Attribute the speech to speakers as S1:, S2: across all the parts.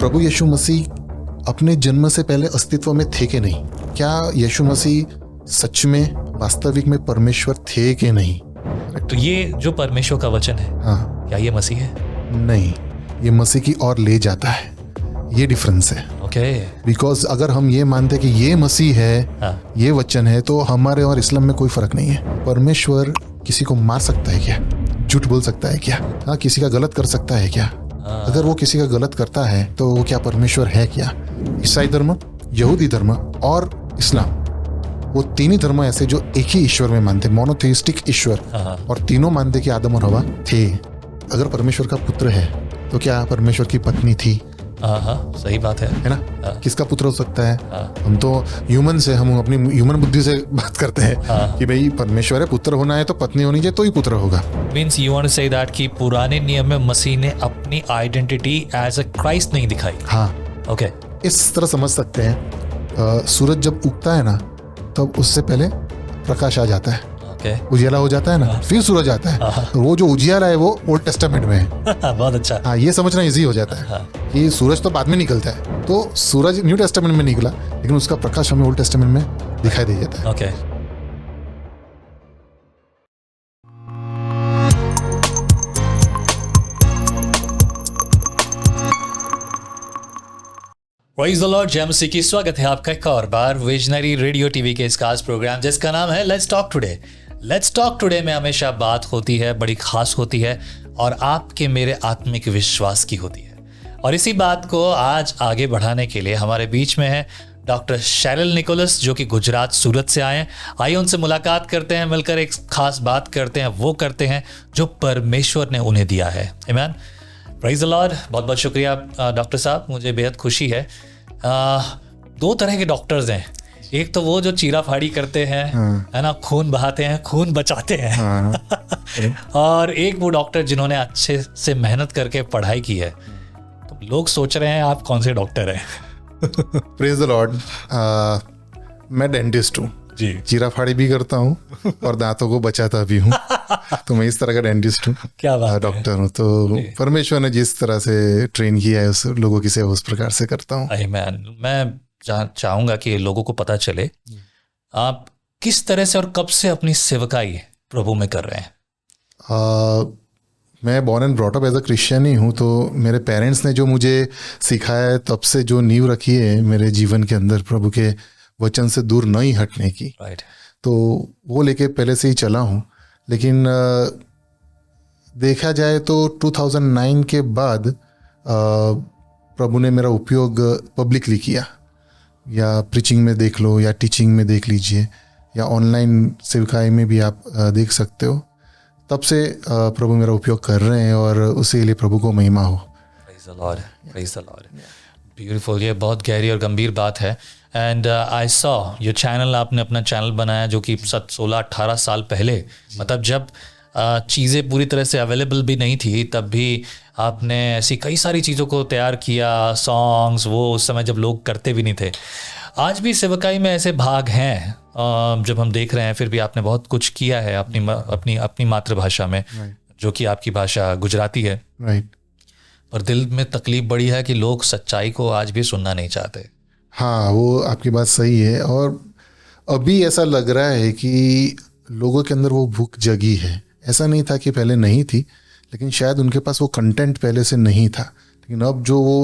S1: प्रभु यीशु मसीह अपने जन्म से पहले अस्तित्व में थे कि नहीं? क्या यीशु मसीह सच में वास्तविक में परमेश्वर थे कि नहीं?
S2: तो ये जो परमेश्वर का वचन है,
S1: हाँ,
S2: क्या ये मसीह है?
S1: नहीं, ये मसीह की ओर ले जाता है। ये डिफरेंस है।
S2: ओके।
S1: बिकॉज अगर हम ये मानते कि ये मसीह है,
S2: हाँ।
S1: ये वचन है, तो हमारे और इस्लाम में कोई फर्क नहीं है। परमेश्वर किसी को मार सकता है क्या? झूठ बोल सकता है क्या? हाँ, किसी का गलत कर सकता है क्या? अगर वो किसी का गलत करता है तो वो क्या परमेश्वर है क्या? ईसाई धर्म, यहूदी धर्म और इस्लाम, वो तीन ही धर्म ऐसे जो एक ही ईश्वर में मानते, मोनोथेइस्टिक ईश्वर, और तीनों मानते कि आदम और हवा थे। अगर परमेश्वर का पुत्र है तो क्या परमेश्वर की पत्नी थी?
S2: हाँ, सही बात है
S1: ना? किसका पुत्र हो सकता है? हम तो ह्यूमन से, हम अपनी ह्यूमन बुद्धि से बात करते हैं कि भाई परमेश्वर है, पुत्र होना है तो पत्नी होनी चाहिए तो ही पुत्र होगा।
S2: Means you want to say that कि पुराने नियम में मसीह ने अपनी आइडेंटिटी एज अ क्राइस्ट नहीं दिखाई।
S1: हाँ,
S2: ओके।
S1: इस तरह समझ सकते हैं, सूरज जब उगता है ना तब उससे पहले प्रकाश आ जाता है, उजियाला हो जाता है ना, फिर सूरज आता है। तो वो जो उजियाला है वो ओल्ड टेस्टामेंट में है।
S2: बहुत अच्छा।
S1: हाँ, ये समझना इजी हो जाता है कि सूरज तो बाद में निकलता है, तो सूरज न्यू टेस्टामेंट में निकला, लेकिन उसका प्रकाश हमें ओल्ड टेस्टामेंट में दिखाई दे जाता है।
S2: ओके। Praise the Lord. जय मसीह की। स्वागत है आपका एक और बार विजनरी रेडियो टीवी के इस खास प्रोग्राम जिसका नाम है let's talk today. Let's talk today में हमेशा बात होती है, बड़ी खास होती है और आपके मेरे आत्मिक विश्वास की होती है। और इसी बात को आज आगे बढ़ाने के लिए हमारे बीच में है डॉक्टर शैरिल निकोलस, जो कि गुजरात सूरत से आए हैं। आइए उनसे मुलाकात करते हैं, मिलकर एक खास बात करते हैं, वो करते हैं जो परमेश्वर ने उन्हें दिया है। आमीन। Praise the Lord. बहुत बहुत शुक्रिया डॉक्टर साहब, मुझे बेहद खुशी है। दो तरह के डॉक्टर्स हैं, एक तो वो जो चीरा फाड़ी करते हैं, है ना, खून बहाते हैं, खून बचाते हैं और एक वो डॉक्टर जिन्होंने अच्छे से मेहनत करके पढ़ाई की है। तो लोग सोच रहे हैं आप कौन से डॉक्टर हैं?
S1: Praise the Lord. मैं डेंटिस्ट हूँ जी, चीरा फाड़ी भी करता हूँ और दांतों को बचाता भी हूँ। तो मैं इस तरह का डेंटिस्ट हूँ,
S2: क्या बात,
S1: डॉक्टर हूँ। तो परमेश्वर ने जिस तरह से ट्रेन किया है उस लोगों की सेवा उस प्रकार से करता हूँ।
S2: आमीन। मैं चाहूँगा कि लोगों को पता चले आप किस तरह से और कब से अपनी सेवकाई प्रभु में कर रहे हैं।
S1: मैं born and brought up as a Christian ही हूँ, तो मेरे पेरेंट्स ने जो मुझे सिखाया है तब से जो नींव रखी है मेरे जीवन के अंदर प्रभु के वचन से दूर नहीं हटने की, तो वो लेके पहले से ही चला हूँ। लेकिन देखा जाए तो 2009 के बाद प्रभु ने मेरा उपयोग पब्लिकली किया, या प्रीचिंग में देख लो या टीचिंग में देख लीजिए या ऑनलाइन सेवकाई में भी आप देख सकते हो। तब से प्रभु मेरा उपयोग कर रहे हैं और उसी लिए प्रभु को महिमा हो।
S2: Praise the Lord, praise the Lord. Beautiful. ये बहुत गहरी और गंभीर बात है। एंड आई सॉ ये चैनल, आपने अपना चैनल बनाया जो कि 16-18 साल पहले, मतलब जब चीज़ें पूरी तरह से अवेलेबल भी नहीं थी, तब भी आपने ऐसी कई सारी चीज़ों को तैयार किया, सॉन्ग्स, वो उस समय जब लोग करते भी नहीं थे। आज भी सेवकाई में ऐसे भाग हैं जब हम देख रहे हैं, फिर भी आपने बहुत कुछ किया है अपनी मातृभाषा में, जो कि आपकी भाषा गुजराती है। पर दिल में तकलीफ बड़ी है कि लोग सच्चाई को आज भी सुनना नहीं चाहते।
S1: हाँ, वो आपकी बात सही है। और अभी ऐसा लग रहा है कि लोगों के अंदर वो भूख जगी है। ऐसा नहीं था कि पहले नहीं थी, लेकिन शायद उनके पास वो कंटेंट पहले से नहीं था, लेकिन अब जो वो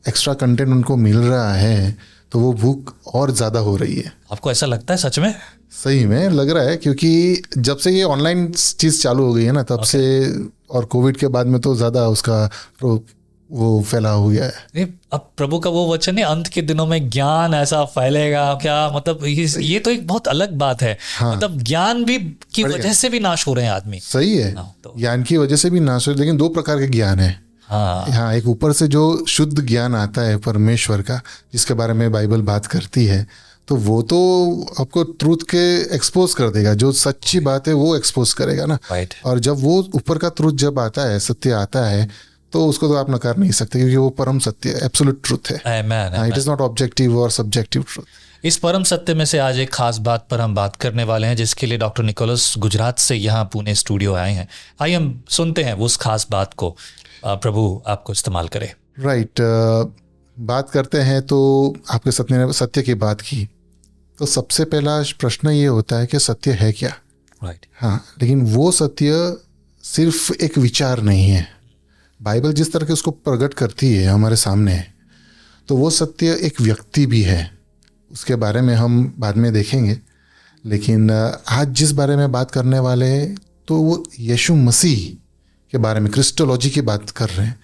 S1: एक्स्ट्रा कंटेंट उनको मिल रहा है तो वो भूख और ज़्यादा हो रही है।
S2: आपको ऐसा लगता है सच में?
S1: सही में लग रहा है, क्योंकि जब से ये ऑनलाइन चीज़ चालू हो गई है ना तब से, और कोविड के बाद में तो ज़्यादा उसका वो फैला हो गया है।
S2: अब प्रभु का वो वचन है, अंत के दिनों में ज्ञान ऐसा फैलेगा, क्या मतलब ये तो एक बहुत अलग बात है। हाँ। मतलब ज्ञान भी की वजह से भी नाश हो रहे हैं आदमी।
S1: सही है, ज्ञान की वजह से भी नाश हो, लेकिन दो प्रकार के ज्ञान है। हाँ, एक ऊपर से जो शुद्ध ज्ञान आता है परमेश्वर का, जिसके बारे में बाइबल बात करती है, तो वो तो आपको ट्रूथ के एक्सपोज कर देगा, जो सच्ची बात है वो एक्सपोज करेगा ना। और जब वो ऊपर का ट्रूथ जब आता है, सत्य आता है, तो उसको तो आप नकार नहीं सकते, क्योंकि वो परम सत्य है, एब्सोल्यूट ट्रूथ है। इट इज नॉट ऑब्जेक्टिव और सब्जेक्टिव ट्रूथ।
S2: इस परम सत्य में से आज एक खास बात पर हम बात करने वाले हैं, जिसके लिए डॉक्टर निकोलस गुजरात से यहाँ पुणे स्टूडियो आए हैं। आइए हम सुनते हैं उस खास बात को, प्रभु आपको इस्तेमाल करे।
S1: राइट। बात करते हैं तो आपके सत्य की बात की, तो सबसे पहला प्रश्न ये होता है कि सत्य है क्या?
S2: राइट।
S1: हाँ, लेकिन वो सत्य सिर्फ एक विचार नहीं है। बाइबल जिस तरह के उसको प्रकट करती है हमारे सामने, तो वो सत्य एक व्यक्ति भी है। उसके बारे में हम बाद में देखेंगे, लेकिन आज जिस बारे में बात करने वाले हैं तो वो यीशु मसीह के बारे में, क्रिस्टोलॉजी की बात कर रहे हैं।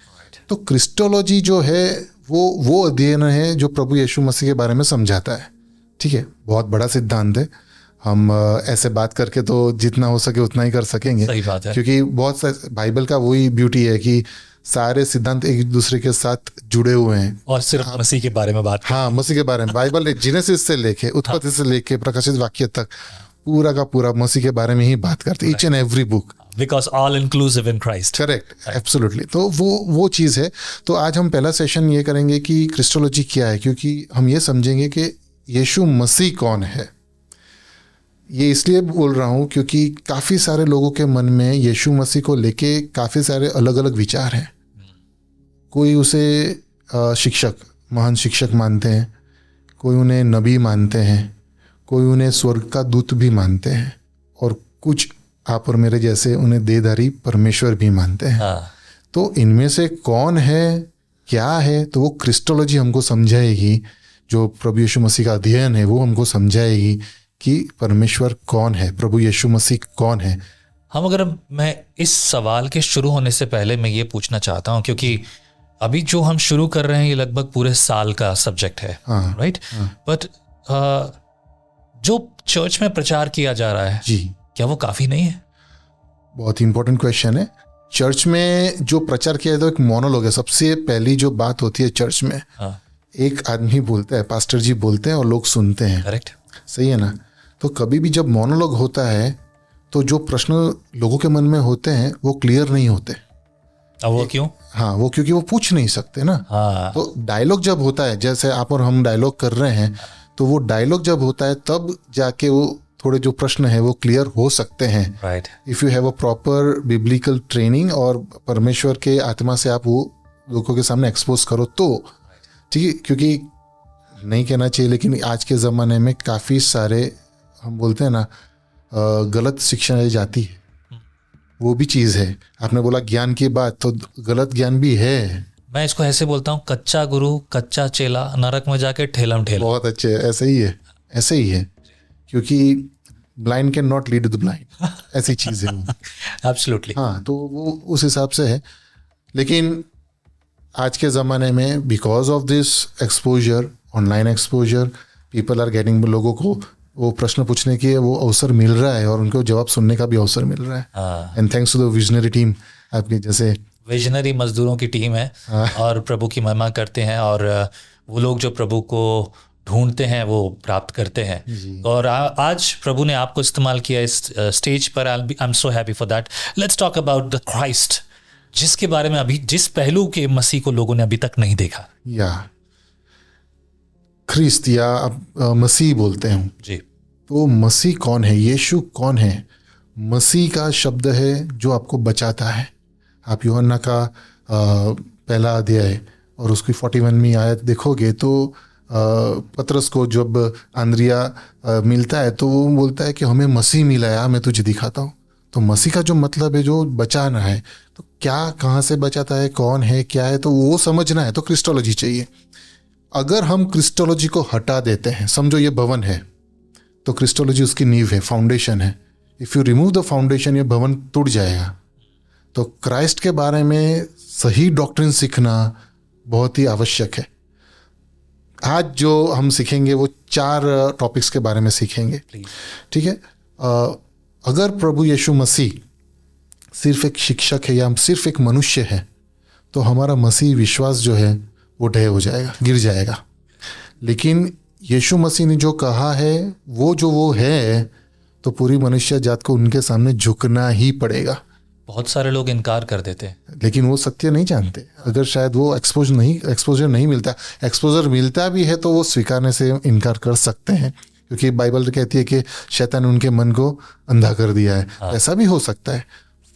S1: तो क्रिस्टोलॉजी जो है वो अध्ययन है जो प्रभु यीशु मसीह के बारे में समझाता है। ठीक है, बहुत बड़ा सिद्धांत है। हम ऐसे बात करके तो जितना हो सके उतना ही कर सकेंगे।
S2: सही बात है।
S1: क्योंकि बहुत सा बाइबल का वही ब्यूटी है कि सारे सिद्धांत एक दूसरे के साथ जुड़े हुए हैं।
S2: और सिर्फ मसीह के बारे में बात।
S1: हाँ, मसीह के बारे में बाइबल जीनेसिस से लेके उत्पत्ति से लेके प्रकाशित वाक्य तक पूरा का पूरा मसीह के बारे में ही बात करते, each and every book,
S2: because all inclusive in Christ.
S1: Correct, absolutely. तो वो चीज़ है। तो आज हम पहला सेशन ये करेंगे कि क्रिस्टोलॉजी क्या है, क्योंकि हम ये समझेंगे कि यीशु मसीह कौन है। ये इसलिए बोल रहा हूँ क्योंकि काफ़ी सारे लोगों के मन में यीशु मसीह को लेके काफ़ी सारे अलग अलग विचार हैं। कोई उसे शिक्षक, महान शिक्षक मानते हैं, कोई उन्हें नबी मानते हैं, कोई उन्हें स्वर्ग का दूत भी मानते हैं, और कुछ आप और मेरे जैसे उन्हें देहधारी परमेश्वर भी मानते हैं। तो इनमें से कौन है, क्या है, तो वो क्रिस्टोलॉजी हमको समझाएगी। जो प्रभु यीशु मसीह का अध्ययन है वो हमको समझाएगी कि परमेश्वर कौन है, प्रभु यीशु मसीह कौन है।
S2: मैं इस सवाल के शुरू होने से पहले मैं ये पूछना चाहता हूँ, क्योंकि अभी जो हम शुरू कर रहे हैं ये लगभग पूरे साल का सब्जेक्ट है, राइट? बट जो चर्च में प्रचार किया जा रहा है
S1: जी,
S2: क्या वो काफी नहीं है?
S1: बहुत इंपॉर्टेंट क्वेश्चन है। चर्च में जो प्रचार किया जाता है एक मोनोलॉग है। सबसे पहली जो बात होती है चर्च में, एक आदमी बोलता है, पास्टर जी बोलते हैं और लोग सुनते हैं।
S2: करेक्ट,
S1: सही है ना? तो कभी भी जब मोनोलॉग होता है तो जो प्रश्न लोगों के मन में होते हैं वो क्लियर नहीं होते।
S2: अब वो क्यों?
S1: हाँ, वो क्योंकि वो पूछ नहीं सकते ना। तो डायलॉग जब होता है, जैसे आप और हम डायलॉग कर रहे हैं, तो वो डायलॉग जब होता है तब जाके वो थोड़े जो प्रश्न है वो क्लियर हो सकते हैं।
S2: Right.
S1: If you have a proper biblical training और परमेश्वर के आत्मा से आप वो लोगों के सामने एक्सपोज करो तो ठीक है। क्योंकि नहीं कहना चाहिए, लेकिन आज के ज़माने में काफ़ी सारे, हम बोलते हैं ना, गलत शिक्षा जाती है, वो भी चीज़ है। आपने बोला ज्ञान की बात, तो गलत ज्ञान भी है।
S2: मैं इसको ऐसे बोलता हूँ, कच्चा गुरु कच्चा चेला, नरक में जाके ठेलम ठेला।
S1: बहुत अच्छे, ऐसे ही है, ऐसे ही है। क्योंकि blind can not lead the blind, ऐसी चीज़ है।
S2: एब्सोल्युटली।
S1: हाँ, तो वो उस हिसाब से है। लेकिन आज के ज़माने में because of this exposure, online exposure, people are getting, लोगों को वो प्रश्न पूछने की वो अवसर मिल रहा है और उनको जवाब सुनने का भी अवसर मिल रहा है। And thanks to the visionary team, आपकी जैसे विजनरी
S2: मजदूरों की टीम है। और प्रभु की महिमा करते हैं, और वो लोग जो प्रभु को ढूंढते हैं वो प्राप्त करते हैं। और आज प्रभु ने आपको इस्तेमाल किया इस स्टेज पर। I am so happy for that. Let's talk about the Christ, जिसके बारे में अभी, जिस पहलू के मसीह को लोगों ने अभी तक नहीं देखा।
S1: या ख्रिस्त या मसीह बोलते हैं जी। तो मसीह कौन है, यीशु कौन है? मसीह का शब्द है जो आपको बचाता है। आप यूहन्ना का पहला अध्याय और उसकी 41वीं आयत देखोगे तो पतरस को जब अंद्रिया मिलता है तो वो बोलता है कि हमें मसीह मिला है, मैं तुझे दिखाता हूँ। तो मसीह का जो मतलब है जो बचाना है, तो क्या, कहाँ से बचाता है, कौन है, क्या है, तो वो समझना है। तो क्रिस्टोलॉजी चाहिए। अगर हम क्रिस्टोलॉजी को हटा देते हैं, समझो ये भवन है, तो क्रिस्टोलॉजी उसकी नींव है, फाउंडेशन है। If you remove the foundation, ये भवन टूट जाएगा। तो क्राइस्ट के बारे में सही डॉक्ट्रिन सीखना बहुत ही आवश्यक है। आज जो हम सीखेंगे वो 4 टॉपिक्स के बारे में सीखेंगे, ठीक है? अगर प्रभु यीशु मसीह सिर्फ एक शिक्षक है या सिर्फ एक मनुष्य है, तो हमारा मसीह विश्वास जो है वो ढह हो जाएगा, गिर जाएगा। लेकिन यीशु मसीह ने जो कहा है वो है, तो पूरी मनुष्य जात को उनके सामने झुकना ही पड़ेगा।
S2: बहुत सारे लोग इनकार कर देते हैं,
S1: लेकिन वो सत्य नहीं जानते। अगर शायद वो एक्सपोजर नहीं मिलता, एक्सपोजर मिलता भी है तो वो स्वीकारने से इनकार कर सकते हैं, क्योंकि बाइबल कहती है कि शैतान ने उनके मन को अंधा कर दिया है। ऐसा भी हो सकता है।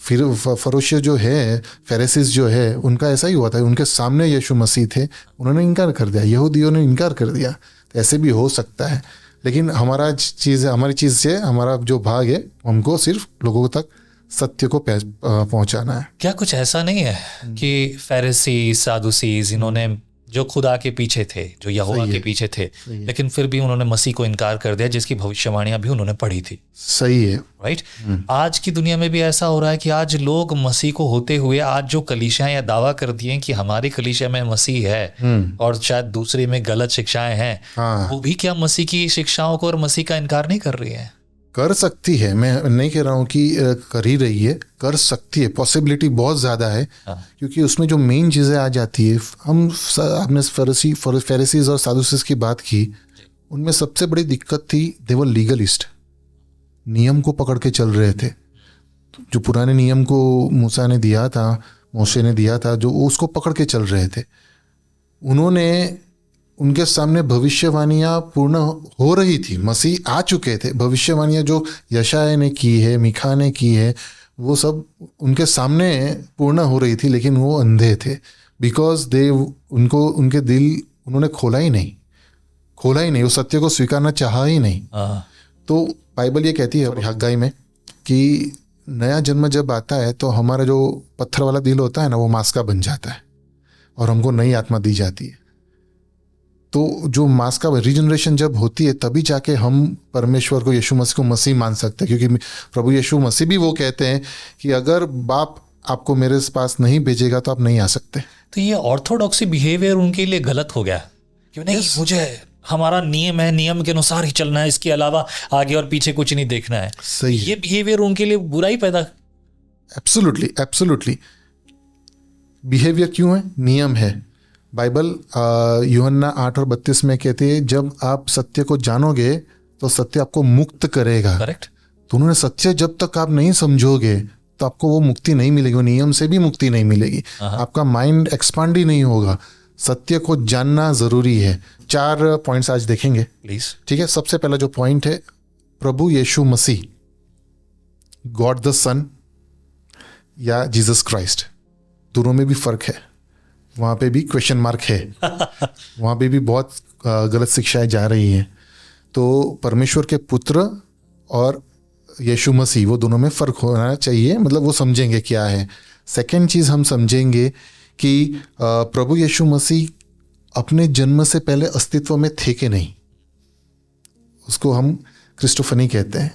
S1: फिर फरोशिया जो है, फेरिसीज जो है, उनका ऐसा ही हुआ था, उनके सामने यीशु मसीह थे, उन्होंने इनकार कर दिया, यहूदियों ने इनकार कर दिया। तो ऐसे भी हो सकता है, लेकिन हमारी चीज़ से हमारा जो भाग है, हमको सिर्फ लोगों तक सत्य को पहुंचाना है।
S2: क्या कुछ ऐसा नहीं है कि फैरिसी सादुसीज इन्होंने जो खुदा के पीछे थे, जो यहोवा के पीछे थे, लेकिन फिर भी उन्होंने मसीह को इनकार कर दिया, जिसकी भविष्यवाणियां भी उन्होंने पढ़ी थी।
S1: सही है,
S2: राइट। आज की दुनिया में भी ऐसा हो रहा है कि आज लोग मसीह को होते हुए आज जो कलीसियां या दावा कर दिए कि हमारी कलीसिया में मसीह है और शायद दूसरे में गलत शिक्षाएं हैं, वो भी क्या मसीह की शिक्षाओं को और मसीह का इनकार नहीं कर रही है?
S1: कर सकती है, मैं नहीं कह रहा हूँ कि कर ही रही है, कर सकती है, पॉसिबिलिटी बहुत ज़्यादा है। क्योंकि उसमें जो मेन चीज़ें आ जाती है, आपने फेरिसीज और सादुसीज की बात की, उनमें सबसे बड़ी दिक्कत थी दे वर लीगलिस्ट, नियम को पकड़ के चल रहे थे। जो पुराने नियम को मूसा ने दिया था, मोशे ने दिया था, जो उसको पकड़ के चल रहे थे। उनके सामने भविष्यवाणियाँ पूर्ण हो रही थी, मसीह आ चुके थे, भविष्यवाणियाँ जो यशायाह ने की है, मीखा ने की है, वो सब उनके सामने पूर्ण हो रही थी, लेकिन वो अंधे थे। बिकॉज उनके दिल उन्होंने खोला ही नहीं, वो सत्य को स्वीकारना चाहा ही नहीं। तो बाइबल ये कहती है हग्गाई में कि नया जन्म जब आता है तो हमारा जो पत्थर वाला दिल होता है ना, वो मांस का बन जाता है और हमको नई आत्मा दी जाती है। तो जो मांस का रीजनरेशन जब होती है, तभी जाके हम परमेश्वर को, यीशु मसीह को मसीह मान सकते हैं। क्योंकि प्रभु यीशु मसीह भी वो कहते हैं कि अगर बाप आपको मेरे पास नहीं भेजेगा तो आप नहीं आ सकते।
S2: तो ये ऑर्थोडॉक्सी बिहेवियर उनके लिए गलत हो गया क्यों? नहीं, मुझे हमारा नियम है, नियम के अनुसार ही चलना है, इसके अलावा आगे और पीछे कुछ नहीं देखना है।
S1: सही,
S2: ये बिहेवियर उनके लिए बुराई पैदा।
S1: एब्सोल्युटली बिहेवियर क्यों है? नियम है। बाइबल यूहन्ना 8:32 में कहती है, जब आप सत्य को जानोगे तो सत्य आपको मुक्त करेगा।
S2: करेक्ट।
S1: तो उन्होंने सत्य जब तक आप नहीं समझोगे तो आपको वो मुक्ति नहीं मिलेगी, वो नियम से भी मुक्ति नहीं मिलेगी, आपका माइंड एक्सपांड ही नहीं होगा। सत्य को जानना जरूरी है। 4 पॉइंट्स आज देखेंगे,
S2: प्लीज।
S1: ठीक है। सबसे पहला जो पॉइंट है, प्रभु यीशु मसीह, गॉड द सन या जीसस क्राइस्ट, दोनों में भी फर्क है। वहाँ पे भी क्वेश्चन मार्क है, वहाँ पे भी बहुत गलत शिक्षाएं जा रही हैं। तो परमेश्वर के पुत्र और यीशु मसीह, वो दोनों में फ़र्क होना चाहिए, मतलब वो समझेंगे क्या है। सेकंड चीज़ हम समझेंगे कि प्रभु यीशु मसीह अपने जन्म से पहले अस्तित्व में थे कि नहीं, उसको हम क्रिस्टोफनी कहते हैं,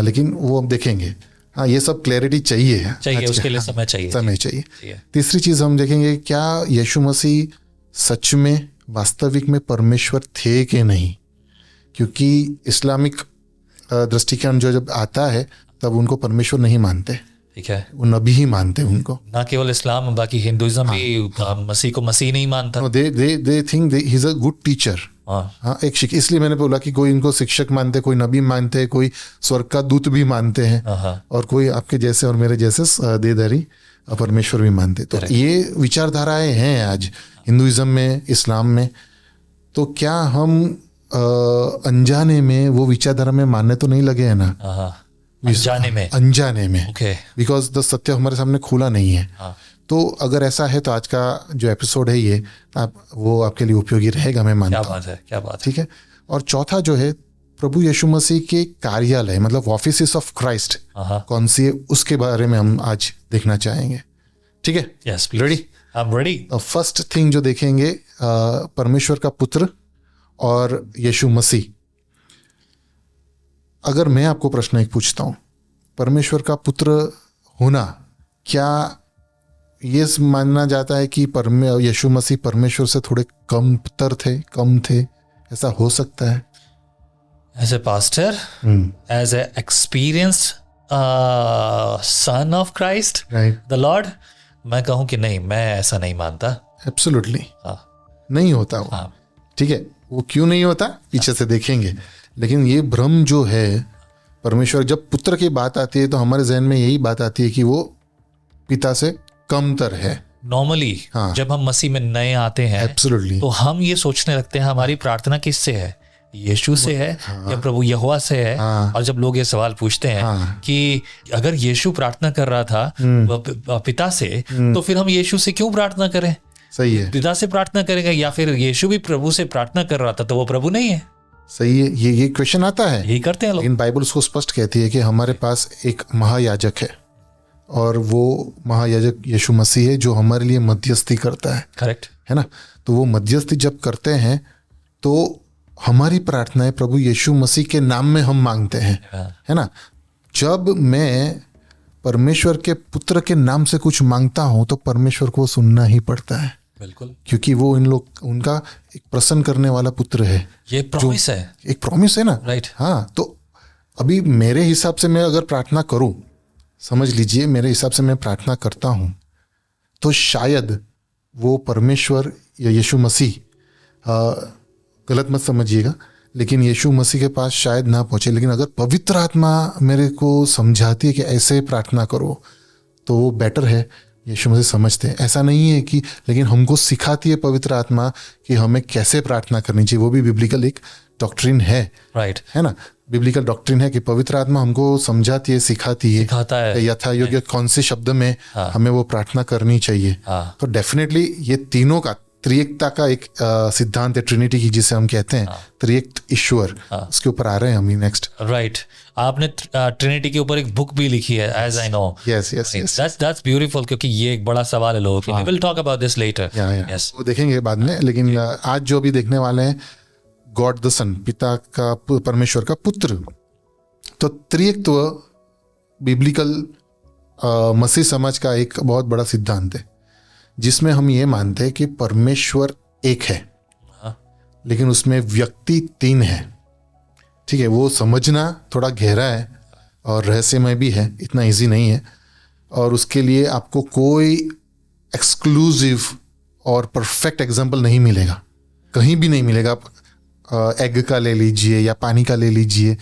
S1: लेकिन वो हम देखेंगे। हाँ, ये सब क्लैरिटी चाहिए
S2: उसके लिए समय चाहिए।
S1: तीसरी चीज़ हम देखेंगे, क्या यीशु मसीह सच में वास्तविक में परमेश्वर थे कि नहीं। क्योंकि इस्लामिक दृष्टिकोण जो जब आता है तब उनको परमेश्वर नहीं मानते,
S2: ठीक है,
S1: वो नबी ही मानते उनको।
S2: ना केवल इस्लाम, बाकी हिंदुइज्म भी मसीह को मसीह नहीं मानता।
S1: They think he is a good teacher. हाँ, एक शिक्षक, इसलिए मैंने बोला कि कोई इनको शिक्षक मानते, कोई नबी मानते, कोई स्वर्ग का दूत भी मानते हैं, और कोई आपके जैसे और मेरे जैसे देहधारी परमेश्वर भी मानते। तो ये विचारधाराएं हैं आज हिंदुइज्म में, इस्लाम में। तो क्या हम अनजाने में वो विचारधारा में मानने तो नहीं लगे हैं ना? अनजाने में, बिकॉज द सत्य हमारे सामने खुला नहीं है। तो अगर ऐसा है तो आज का जो एपिसोड है ये वो आपके लिए उपयोगी रहेगा, मैं मानता हूँ।
S2: क्या बात है।
S1: ठीक है। और चौथा जो है, प्रभु यीशु मसीह के कार्यालय, मतलब ऑफिसेस ऑफ क्राइस्ट कौन सी है, उसके बारे में हम आज देखना चाहेंगे। ठीक है,
S2: yes, ready? I am ready.
S1: First thing जो देखेंगे, परमेश्वर का पुत्र और यीशु मसीह। अगर मैं आपको प्रश्न एक पूछता हूँ, परमेश्वर का पुत्र होना, क्या ये मानना जाता है कि यीशु मसीह परमेश्वर से थोड़े कम थे? ऐसा हो सकता है?
S2: As a pastor, as a experienced son of Christ the Lord, मैं कहूँ कि नहीं, मैं ऐसा नहीं मानता।
S1: एब्सोल्युटली नहीं होता वो। ठीक है, वो क्यों नहीं होता पीछे से देखेंगे। लेकिन ये भ्रम जो है, परमेश्वर जब पुत्र की बात आती है तो हमारे जहन में यही बात आती है कि वो पिता से कमतर है।
S2: नॉर्मली जब हम मसीह में नए आते हैं,
S1: एब्सोल्युटली,
S2: तो हम ये सोचने लगते हैं हमारी प्रार्थना किससे है? यीशु से है या प्रभु यहोवा से है। और जब लोग ये सवाल पूछते हैं कि अगर यीशु प्रार्थना कर रहा था पिता से, तो फिर हम यीशु से क्यों प्रार्थना करें?
S1: सही है,
S2: पिता से प्रार्थना करेंगे, या फिर यीशु भी प्रभु से प्रार्थना कर रहा था तो वो प्रभु नहीं है?
S1: सही है, ये क्वेश्चन आता है,
S2: यही करते हैं लोग।
S1: लेकिन बाइबल उसको स्पष्ट कहती है कि हमारे पास एक महायाजक है और वो महायाजक यीशु मसीह है जो हमारे लिए मध्यस्थी करता है।
S2: करेक्ट
S1: है ना? तो वो मध्यस्थी जब करते हैं तो हमारी प्रार्थनाएं प्रभु यीशु मसीह के नाम में हम मांगते हैं। है ना? जब मैं परमेश्वर के पुत्र के नाम से कुछ मांगता हूं तो परमेश्वर को सुनना ही पड़ता है।
S2: बिल्कुल,
S1: क्योंकि वो उनका एक प्रसन्न करने वाला पुत्र है।
S2: ये प्रॉमिस है,
S1: एक प्रॉमिस है ना?
S2: राइट।
S1: हाँ, तो अभी मेरे हिसाब से मैं अगर प्रार्थना करूं, समझ लीजिए मेरे हिसाब से मैं प्रार्थना करता हूं, तो शायद वो परमेश्वर या यीशु मसीह, गलत मत समझिएगा, लेकिन यीशु मसीह के पास शायद ना पहुंचे। लेकिन अगर पवित्र आत्मा मेरे को समझाती है कि ऐसे प्रार्थना करो, तो वो बेटर है। यीशु मसीह समझते हैं, ऐसा नहीं है कि, लेकिन हमको सिखाती है पवित्र आत्मा कि हमें कैसे प्रार्थना करनी चाहिए। वो भी बिब्लिकल एक डॉक्ट्रिन है,
S2: राइट।
S1: है ना? बिब्लिकल डॉक्ट्रिन है कि पवित्र आत्मा हमको समझाती है, सिखाती है,
S2: सिखाता है
S1: यथा योग्य कौन से शब्द में हमें वो प्रार्थना करनी चाहिए। तो डेफिनेटली ये तीनों का, त्रिएकता का एक सिद्धांत है, ट्रिनिटी की जिसे हम कहते हैं, त्रिएक ईश्वर, उसके ऊपर आ रहे हैं हम नेक्स्ट।
S2: राइट। आपने ट्रिनिटी के ऊपर एक बुक भी लिखी है, as I know.
S1: Yes yes yes,
S2: that's beautiful, क्योंकि ये एक बड़ा सवाल है लोगों के लिए। Will talk about this later.
S1: Yes, वो देखेंगे बाद में, लेकिन आज जो भी देखने वाले हैं, गॉड द सन, पिता का, परमेश्वर का पुत्र। तो त्रिएकत्व बिब्लिकल मसीह समाज का एक बहुत बड़ा सिद्धांत है, जिसमें हम ये मानते हैं कि परमेश्वर एक है, लेकिन उसमें व्यक्ति तीन है। ठीक है, वो समझना थोड़ा गहरा है और रहस्यमय भी है, इतना इजी नहीं है, और उसके लिए आपको कोई एक्सक्लूसिव और परफेक्ट एग्जाम्पल नहीं मिलेगा, कहीं भी नहीं मिलेगा। आप एग का ले लीजिए या पानी का ले लीजिए।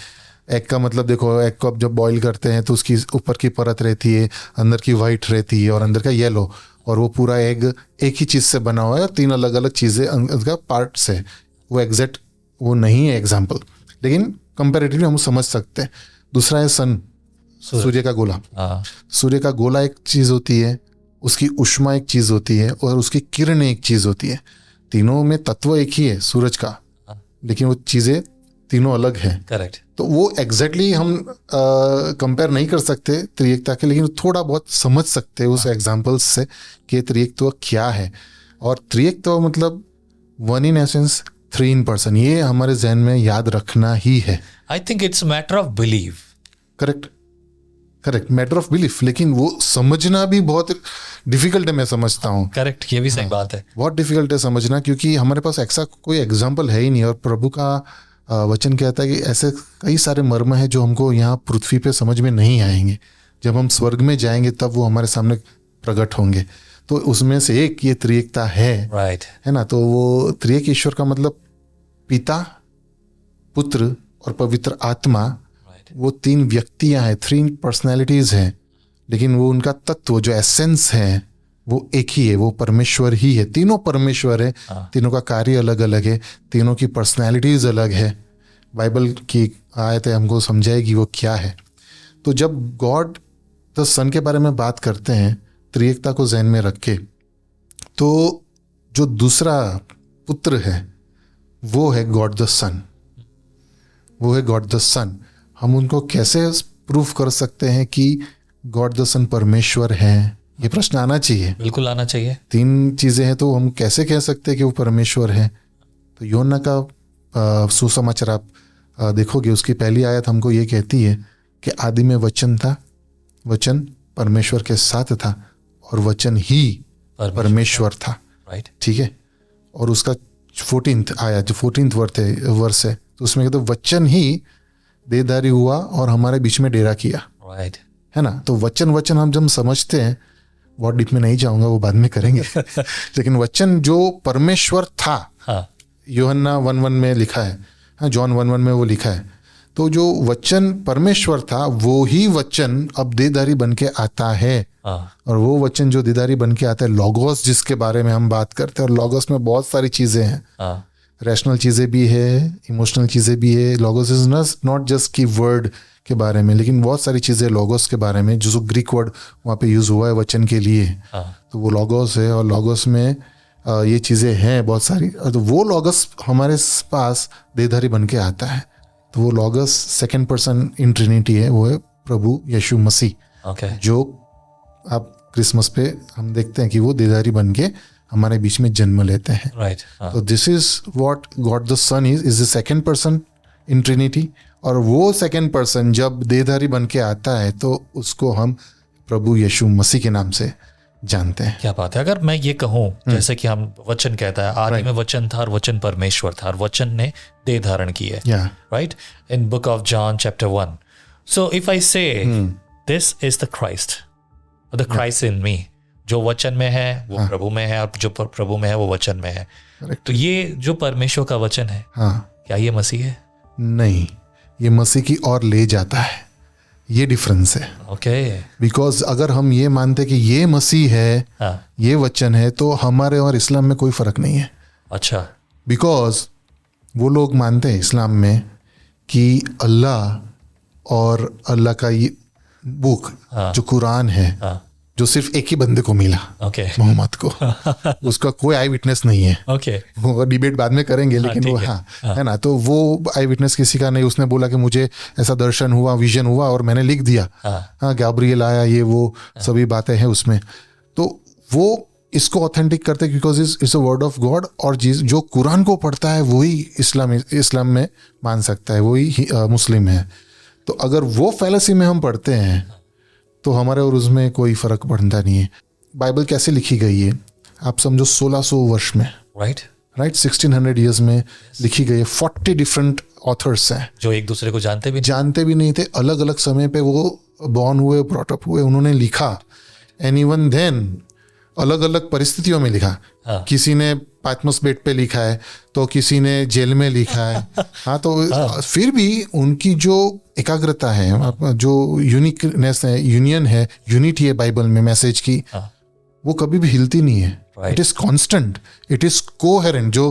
S1: एग का मतलब देखो, एग को आप जब बॉईल करते हैं तो उसकी ऊपर की परत रहती है, अंदर की वाइट रहती है और अंदर का येलो, और वो पूरा एग एक ही चीज़ से बना हुआ है, तीन अलग अलग चीज़ें उसका पार्ट्स है। वो एग्जैक्ट वो नहीं है एग्जाम्पल, लेकिन कंपैरेटिवली हम समझ सकते हैं। दूसरा है सन, सूर्य का गोला। सूर्य का गोला एक चीज़ होती है, उसकी ऊष्मा एक चीज़ होती है, और उसकी किरणें एक चीज़ होती है। तीनों में तत्व एक ही है सूरज का, लेकिन वो चीज़ें तीनों अलग हैं।
S2: करेक्ट।
S1: तो वो एग्जैक्टली हम कंपेयर नहीं कर सकते त्रिएकता के, लेकिन थोड़ा बहुत समझ सकते हैं उस एग्जाम्पल्स से कि त्रिएकत्व क्या है। और त्रिएकत्व मतलब one in essence, three in person, ये हमारे जहन में याद रखना ही है।
S2: I think it's matter of believe.
S1: Correct correct, matter of belief, लेकिन वो समझना भी बहुत डिफिकल्ट है, मैं समझता हूँ।
S2: करेक्ट, ये भी सही बात है।
S1: बहुत डिफिकल्ट है समझना, क्योंकि हमारे पास ऐसा कोई एग्जाम्पल है ही नहीं। और प्रभु का वचन कहता है कि ऐसे कई सारे मर्म हैं जो हमको यहाँ पृथ्वी पे समझ में नहीं आएंगे, जब हम स्वर्ग में जाएंगे तब वो हमारे सामने प्रकट होंगे। तो उसमें से एक ये त्रिएकता है,
S2: राइट,
S1: है ना? तो वो त्रिएक ईश्वर का मतलब पिता, पुत्र और पवित्र आत्मा, वो तीन व्यक्तियां हैं, थ्री पर्सनैलिटीज हैं, लेकिन वो उनका तत्व जो एसेंस है वो एक ही है, वो परमेश्वर ही है। तीनों परमेश्वर है, तीनों का कार्य अलग अलग है, तीनों की पर्सनैलिटीज अलग है। बाइबल की आयतें हमको समझाएगी वो क्या है। तो जब गॉड द सन के बारे में बात करते हैं त्रिएकता को ज़हन में रख के, तो जो दूसरा पुत्र है वो है गॉड द सन, वो है गॉड द सन। हम उनको कैसे प्रूफ कर सकते हैं कि गॉड द सन परमेश्वर है? ये प्रश्न आना चाहिए,
S2: बिल्कुल आना चाहिए।
S1: तीन चीज़ें हैं तो हम कैसे कह सकते हैं कि वो परमेश्वर है? तो योना का सुसमाचार आप देखोगे, उसकी पहली आयत हमको ये कहती है कि आदि में वचन था, वचन परमेश्वर के साथ था और वचन ही परमेश्वर था।
S2: राइट,
S1: ठीक है। और उसका 14th आया, जो 14th वर्स है, तो उसमें कहते वचन ही देहधारी हुआ और हमारे बीच में डेरा किया।
S2: राइट,
S1: है ना? तो वचन हम जब समझते हैं, बहुत डीप में नहीं जाऊंगा, वो बाद में करेंगे लेकिन वचन जो परमेश्वर था, यूहन्ना 1:1 में लिखा है, हाँ, जॉन 1:1 में वो लिखा है। तो जो वचन परमेश्वर था वो ही वचन अब देहधारी बन के आता है। और वो वचन जो देहधारी बन के आता है, लॉगोस, जिसके बारे में हम बात करते हैं, और लॉगोस में बहुत सारी चीजें हैं। रैशनल चीज़ें भी है, इमोशनल चीज़ें भी है। लॉगोस इज नॉट जस्ट की वर्ड के बारे में, लेकिन बहुत सारी चीज़ें लॉगोस के बारे में, जो ग्रीक वर्ड वहाँ पे यूज़ हुआ है वचन के लिए, तो वो लॉगोस है। और लॉगोस में ये चीज़ें हैं बहुत सारी, तो वो लॉगस हमारे पास देहधारी बन के आता है। तो वो logos second person in Trinity है, वो है प्रभु यीशु मसीह, जो आप क्रिसमस पे हम देखते हैं कि वो देहधारी बन के हमारे बीच में जन्म लेते हैं।
S2: राइट।
S1: तो this is what God the son is the second person in Trinity. और वो सेकंड पर्सन जब देहधारी बन के आता है तो उसको हम प्रभु यीशु मसीह के नाम से जानते हैं।
S2: क्या बात है। अगर मैं ये कहूँ, जैसे कि हम वचन कहता है, आदि में वचन था और वचन परमेश्वर था और वचन ने देह धारण की है, right, in book of John chapter 1। So if I say this is the Christ, the Christ in me, जो वचन में है वो प्रभु में है और जो प्रभु में है वो वचन में है। तो ये जो परमेश्वर का वचन है, क्या ये मसीह है?
S1: नहीं, ये मसीह की ओर ले जाता है, ये डिफरेंस है।
S2: ओके।
S1: बिकॉज अगर हम ये मानते कि ये मसीह है, ये वचन है, तो हमारे और इस्लाम में कोई फर्क नहीं है।
S2: अच्छा।
S1: बिकॉज वो लोग मानते हैं इस्लाम में कि अल्लाह और अल्लाह का ये बुक जो कुरान है, जो सिर्फ एक ही बंदे को मिला, मोहम्मद को, उसका कोई आई विटनेस नहीं है। वो डिबेट बाद में करेंगे, लेकिन वो है ना, तो वो आई विटनेस किसी का नहीं। उसने बोला कि मुझे ऐसा दर्शन हुआ, विजन हुआ और मैंने लिख दिया, गैब्रियल आया, ये वो सभी बातें हैं उसमें। तो वो इसको ऑथेंटिक करते हैं because it's a word of God. और जो कुरान को पढ़ता है वही इस्लाम में मान सकता है, वही मुस्लिम है। तो अगर वो फैलेसी में हम पढ़ते हैं तो हमारे और उसमें कोई फर्क पड़ता नहीं है। बाइबल कैसे लिखी गई है, आप समझो 1600 वर्ष में, राइट 1600 ईयर्स में लिखी गई है। 40 डिफरेंट ऑथर्स हैं
S2: जो एक दूसरे को जानते भी नहीं थे। अलग अलग समय पे वो बॉर्न हुए, ब्रॉटअप हुए, उन्होंने लिखा। एंड इवन देन अलग अलग परिस्थितियों में लिखा। किसी ने पाटमस बेट पे लिखा है, तो किसी ने जेल में लिखा है। तो फिर भी उनकी जो एकाग्रता है, जो यूनिकनेस है, यूनियन है, यूनिटी है बाइबल में मैसेज की, वो कभी भी हिलती नहीं है। It is constant, it is coherent. जो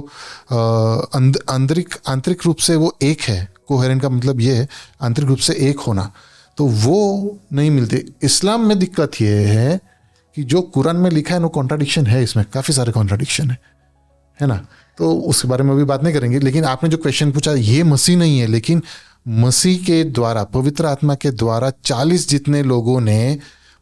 S2: आंतरिक रूप से वो एक है। कोहेरेंट का मतलब ये है आंतरिक रूप से एक होना, तो वो नहीं मिलती। इस्लाम में दिक्कत ये है कि जो कुरान में लिखा है वो कॉन्ट्राडिक्शन है, इसमें काफ़ी सारे कॉन्ट्राडिक्शन है ना। तो उसके बारे में अभी बात नहीं करेंगे। लेकिन आपने जो क्वेश्चन पूछा, ये मसीह नहीं है, लेकिन मसीह के द्वारा, पवित्र आत्मा के द्वारा 40 जितने लोगों ने,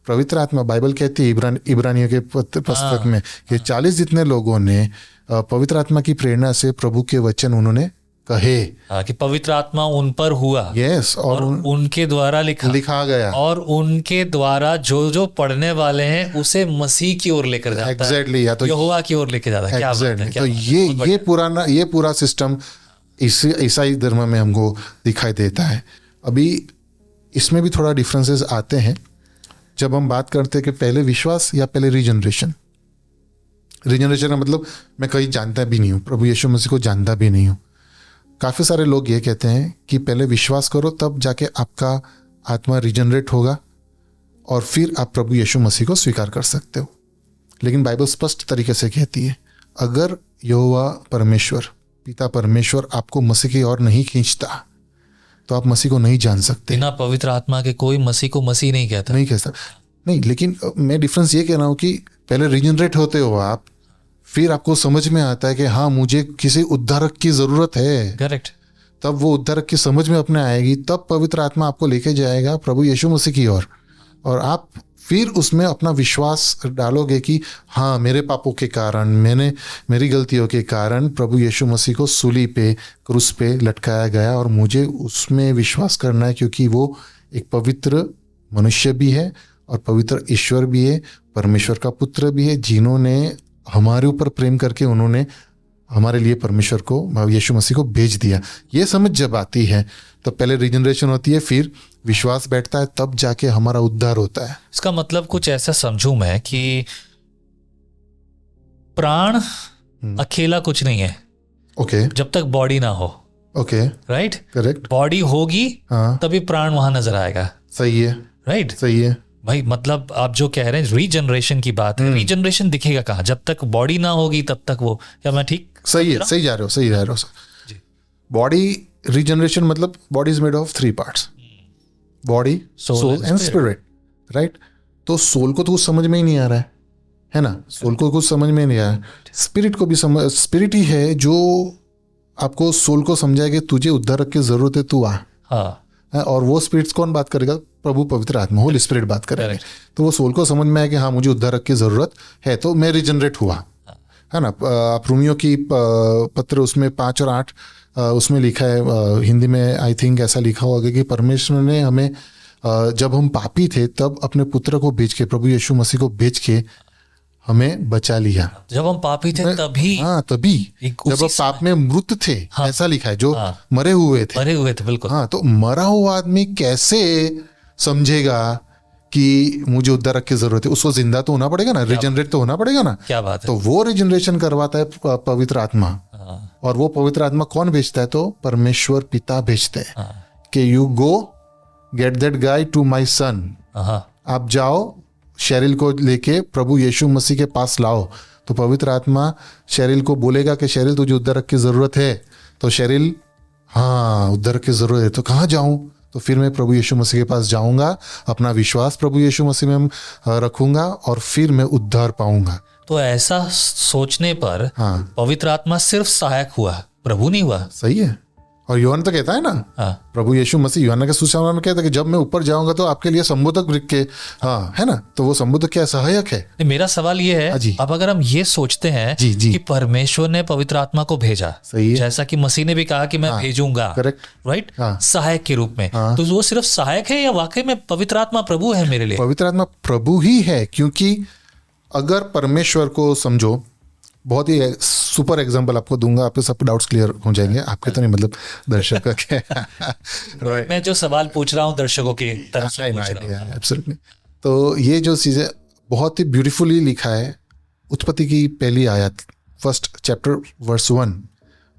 S2: पवित्र आत्मा बाइबल कहती है इब्रानियों के पुस्तक में कि 40 जितने लोगों ने पवित्र आत्मा की प्रेरणा से प्रभु के वचन उन्होंने कहे, कि पवित्र आत्मा उन पर हुआ।
S1: यस। और
S2: उनके द्वारा लिखा गया, और उनके द्वारा जो पढ़ने वाले हैं उसे मसीह की ओर लेकर जाता है।
S1: एग्जैक्टली, या तो
S2: यहोवा की ओर लेकर जाता है। क्या बात है।
S1: तो ये पूरा सिस्टम ईसाई धर्म में हमको दिखाई देता है। अभी इसमें भी थोड़ा डिफरेंसेस आते हैं जब हम बात करते हैं कि पहले विश्वास या पहले रीजनरेशन का मतलब मैं कहीं जानता भी नहीं हूँ, प्रभु यीशु मसीह को जानता भी नहीं हूँ। काफ़ी सारे लोग ये कहते हैं कि पहले विश्वास करो, तब जाके आपका आत्मा रीजनरेट होगा और फिर आप प्रभु यीशु मसीह को स्वीकार कर सकते हो। लेकिन बाइबल स्पष्ट तरीके से कहती है, अगर यहोवा परमेश्वर, पिता परमेश्वर आपको मसीह की ओर नहीं खींचता तो आप मसीह को नहीं जान सकते।
S2: बिना पवित्र आत्मा के कोई मसीह को मसीह नहीं कहता।
S1: नहीं, लेकिन मैं डिफरेंस ये कह रहा हूँ कि पहले रीजनरेट होते हो आप, फिर आपको समझ में आता है कि हाँ, मुझे किसी उद्धारक की जरूरत है।
S2: करेक्ट।
S1: तब वो उद्धारक की समझ में अपने आएगी, तब पवित्र आत्मा आपको लेके जाएगा प्रभु यीशु मसीह की ओर, और आप फिर उसमें अपना विश्वास डालोगे कि हाँ, मेरे पापों के कारण, मेरी गलतियों के कारण प्रभु यीशु मसीह को सूली पे, क्रूस पे लटकाया गया और मुझे उसमें विश्वास करना है, क्योंकि वो एक पवित्र मनुष्य भी है और पवित्र ईश्वर भी है, परमेश्वर का पुत्र भी है, जिन्होंने हमारे ऊपर प्रेम करके उन्होंने हमारे लिए परमेश्वर को, यीशु मसीह को भेज दिया। ये समझ जब आती है तो पहले रीजनरेशन होती है, फिर विश्वास बैठता है, तब जाके हमारा उद्धार होता है।
S2: इसका मतलब कुछ ऐसा समझूं मैं कि प्राण अकेला कुछ नहीं है।
S1: ओके।
S2: जब तक बॉडी ना हो।
S1: ओके।
S2: राइट।
S1: करेक्ट।
S2: बॉडी होगी तभी प्राण वहां नजर आएगा।
S1: सही है।
S2: राइट।
S1: सही है
S2: भाई। मतलब आप जो कह रहे हैं रीजनरेशन की बात है, रीजनरेशन दिखेगा कहाँ? जब तक बॉडी ना होगी तब तक वो, क्या मैं ठीक
S1: सही है, सही जा रहे हो सर। बॉडी रीजनरेशन मतलब body is made of 3 parts, body, soul and spirit, right. तो सोल को तो कुछ समझ में ही नहीं आ रहा है ना, सोल को कुछ समझ में नहीं आ रहा है। स्पिरिट को भी समझ, स्पिरिट ही है जो आपको सोल को समझाए कि तुझे उद्धारक की जरूरत है, तू आ। और वो स्पिरिट्स कौन बात करेगा? प्रभु पवित्र आत्मा, होली स्पिरिट बात करेंगे। तो वो सोल को समझ में आया कि हाँ मुझे उद्धारक की जरूरत है, तो मैं रिजनरेट हुआ, है ना। आप रोमियो की पत्र उसमें 5 और 8 उसमें लिखा है, हिंदी में आई थिंक ऐसा लिखा होगा कि परमेश्वर ने हमें जब हम पापी थे तब अपने पुत्र को भेज के, प्रभु यीशु मसीह को भेज के हमें बचा लिया।
S2: जब हम पापी थे तभी,
S1: हाँ तभी, जब हम पाप में मृत थे, ऐसा लिखा है, जो मरे हुए थे,
S2: बिल्कुल।
S1: हाँ, तो मरा हुआ आदमी कैसे समझेगा कि मुझे उद्धारक की जरूरत है? उसको जिंदा तो होना पड़ेगा ना, रिजनरेट तो होना पड़ेगा ना।
S2: क्या बात है।
S1: तो वो रिजनरेशन करवाता है पवित्र आत्मा। और वो पवित्र आत्मा कौन भेजता है? तो परमेश्वर पिता भेजते हैं कि you go get that guy to my son, आप जाओ शेरिल को लेके प्रभु यीशु मसीह के पास लाओ। तो पवित्र आत्मा शेरिल को बोलेगा कि शेरिल तुझे उद्धारक की जरूरत है। तो शेरिल, हाँ उद्धारक की जरूरत है, तो कहाँ जाऊं? तो फिर मैं प्रभु यीशु मसीह के पास जाऊंगा, अपना विश्वास प्रभु यीशु मसीह में रखूंगा और फिर मैं उद्धार पाऊंगा।
S2: तो ऐसा सोचने पर पवित्र आत्मा सिर्फ सहायक हुआ, प्रभु नहीं हुआ।
S1: सही है। और यूहन्ना तो कहता है ना, प्रभु यीशु मसीह यूहन्ना के सुसमाचार में कहता है कि जब मैं ऊपर जाऊंगा तो आपके लिए संबोधक लिख के, हाँ है ना, तो वो संबोधक क्या सहायक है।
S2: मेरा सवाल ये है, अब अगर हम ये सोचते हैं कि परमेश्वर ने पवित्र आत्मा को भेजा, सही है, जैसा कि मसीह ने भी कहा कि मैं भेजूंगा, करेक्ट, राइट, सहायक के रूप में, तो वो सिर्फ सहायक है या वाकई में पवित्र आत्मा प्रभु है मेरे लिए?
S1: पवित्र आत्मा प्रभु ही है, क्योंकि अगर परमेश्वर को समझो, बहुत ही सुपर एग्जांपल आपको दूंगा, आपके सब डाउट्स क्लियर हो जाएंगे, आपके तो नहीं, मतलब दर्शकों के।
S2: मैं जो सवाल पूछ रहा हूँ दर्शकों की तरफ से पूछ रहा हूँ।
S1: एब्सोल्युटली। तो ये जो चीज़ें बहुत ही ब्यूटीफुली लिखा है, उत्पत्ति की पहली आयत, 1 चैप्टर वर्स 1,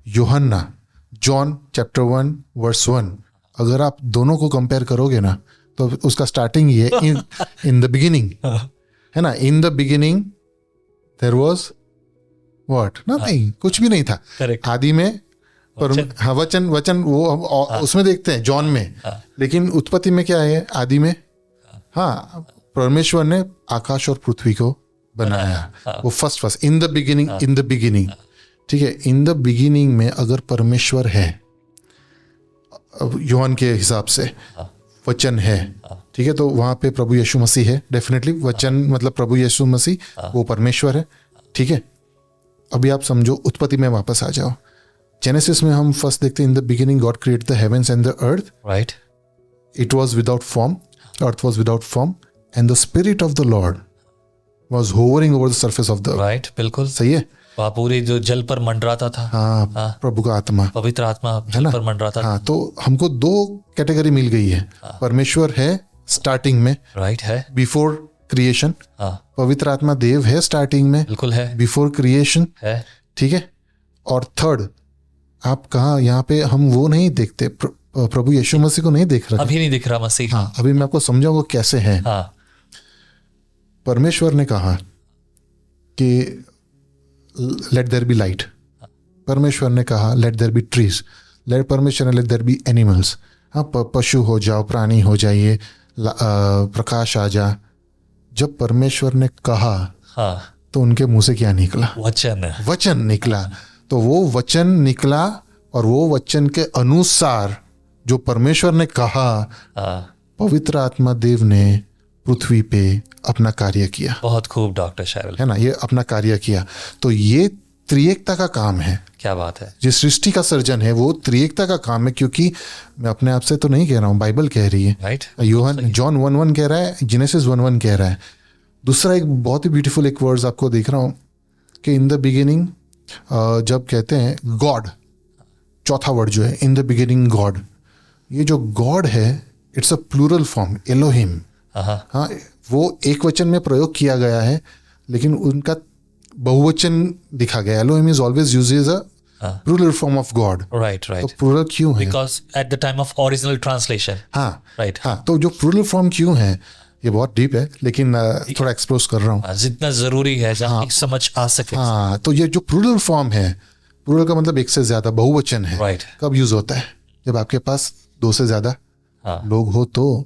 S1: यूहन्ना, जॉन चैप्टर 1 वर्स 1, अगर आप दोनों को कंपेयर करोगे ना तो उसका स्टार्टिंग ये इन द बिगिनिंग, है ना, in the beginning there was what, nothing, कुछ भी नहीं था। आदि में हाँ वचन वो उसमें देखते हैं जॉन में, लेकिन उत्पत्ति में क्या है? आदि में, हाँ, परमेश्वर ने आकाश और पृथ्वी को बनाया, वो फर्स्ट इन द बिगिनिंग, ठीक है। इन द बिगिनिंग में अगर परमेश्वर है, यूहन्ना के हिसाब से वचन है, ठीक है, तो वहां पे प्रभु यीशु मसीह है, डेफिनेटली। वचन मतलब प्रभु यीशु मसीह, वो परमेश्वर है, ठीक है। अभी आप समझो, उत्पत्ति में वापस आ जाओ। जेनेसिस में हम फर्स्ट देखते हैं, इन the beginning God created the heavens and the earth, right, it was without form, earth was without form and the spirit of the Lord was hovering over the surface of the earth, right, बिल्कुल सही है।
S2: पूरी जो जल पर मंडराता था,
S1: हाँ, प्रभु का आत्मा, पवित्र आत्मा जल पर मंडराता था। हाँ, तो हमको 2 कैटेगरी मिल गई है। परमेश्वर है स्टार्टिंग में, राइट, है बिफोर क्रिएशन, पवित्र आत्मा देव है स्टार्टिंग में, बिल्कुल है, बिफोर क्रिएशन है, ठीक है। और थर्ड, आप कहाँ, यहाँ पे हम वो नहीं देखते, प्रभु यीशु मसीह को नहीं देख रहे,
S2: अभी नहीं दिख रहा मसीह।
S1: हाँ, अभी मैं आपको समझाऊंगा कैसे है। परमेश्वर ने कहा कि लेट देयर बी लाइट, परमेश्वर ने कहा लेट देयर बी ट्रीज, परमेश्वर ने लेट देयर बी एनिमल्स, हाँ, पशु हो जाओ, प्राणी हो जाइए, प्रकाश आ जा। जब परमेश्वर ने कहा, तो उनके मुंह से क्या निकला? वचन निकला। तो वो वचन निकला और वो वचन के अनुसार जो परमेश्वर ने कहा, पवित्र आत्मा देव ने पृथ्वी पे अपना कार्य किया।
S2: बहुत खूब डॉक्टर शैरल,
S1: है ना, ये अपना कार्य किया। तो ये त्रिएकता का काम है।
S2: क्या बात है।
S1: जिस सृष्टि का सर्जन है वो त्रिएकता का काम है, क्योंकि मैं अपने आप से तो नहीं कह रहा हूँ, बाइबल कह रही है,
S2: राइट।
S1: यूहन्ना जॉन 1:1 कह रहा है, जेनेसिस 1:1 कह रहा है। दूसरा एक बहुत ही ब्यूटीफुल एक वर्ड्स आपको देख रहा हूँ कि इन द बिगिनिंग, जब कहते हैं गॉड, चौथा वर्ड जो है इन द बिगिनिंग गॉड, ये जो गॉड है it's a plural form, Elohim. हाँ, वो एक वचन में प्रयोग किया गया है, लेकिन उनका बहुवचन दिखा गया। Elohim is always used as a plural form of God,
S2: right, right.
S1: तो प्लूरल क्यों है?
S2: Because at the time of original translation, हाँ, राइट, हाँ, तो
S1: जो प्लूरल फॉर्म क्यों है, ये बहुत डीप है, लेकिन थोड़ा एक्सप्लोर कर रहा हूँ
S2: जितना जरूरी है, जहाँ समझ आ सके।
S1: हाँ, तो ये जो प्लूरल फॉर्म है, प्लूरल का मतलब एक से ज्यादा, बहुवचन है।
S2: राइट।
S1: कब यूज होता है? जब आपके पास दो से ज्यादा
S2: हाँ।
S1: लोग हो तो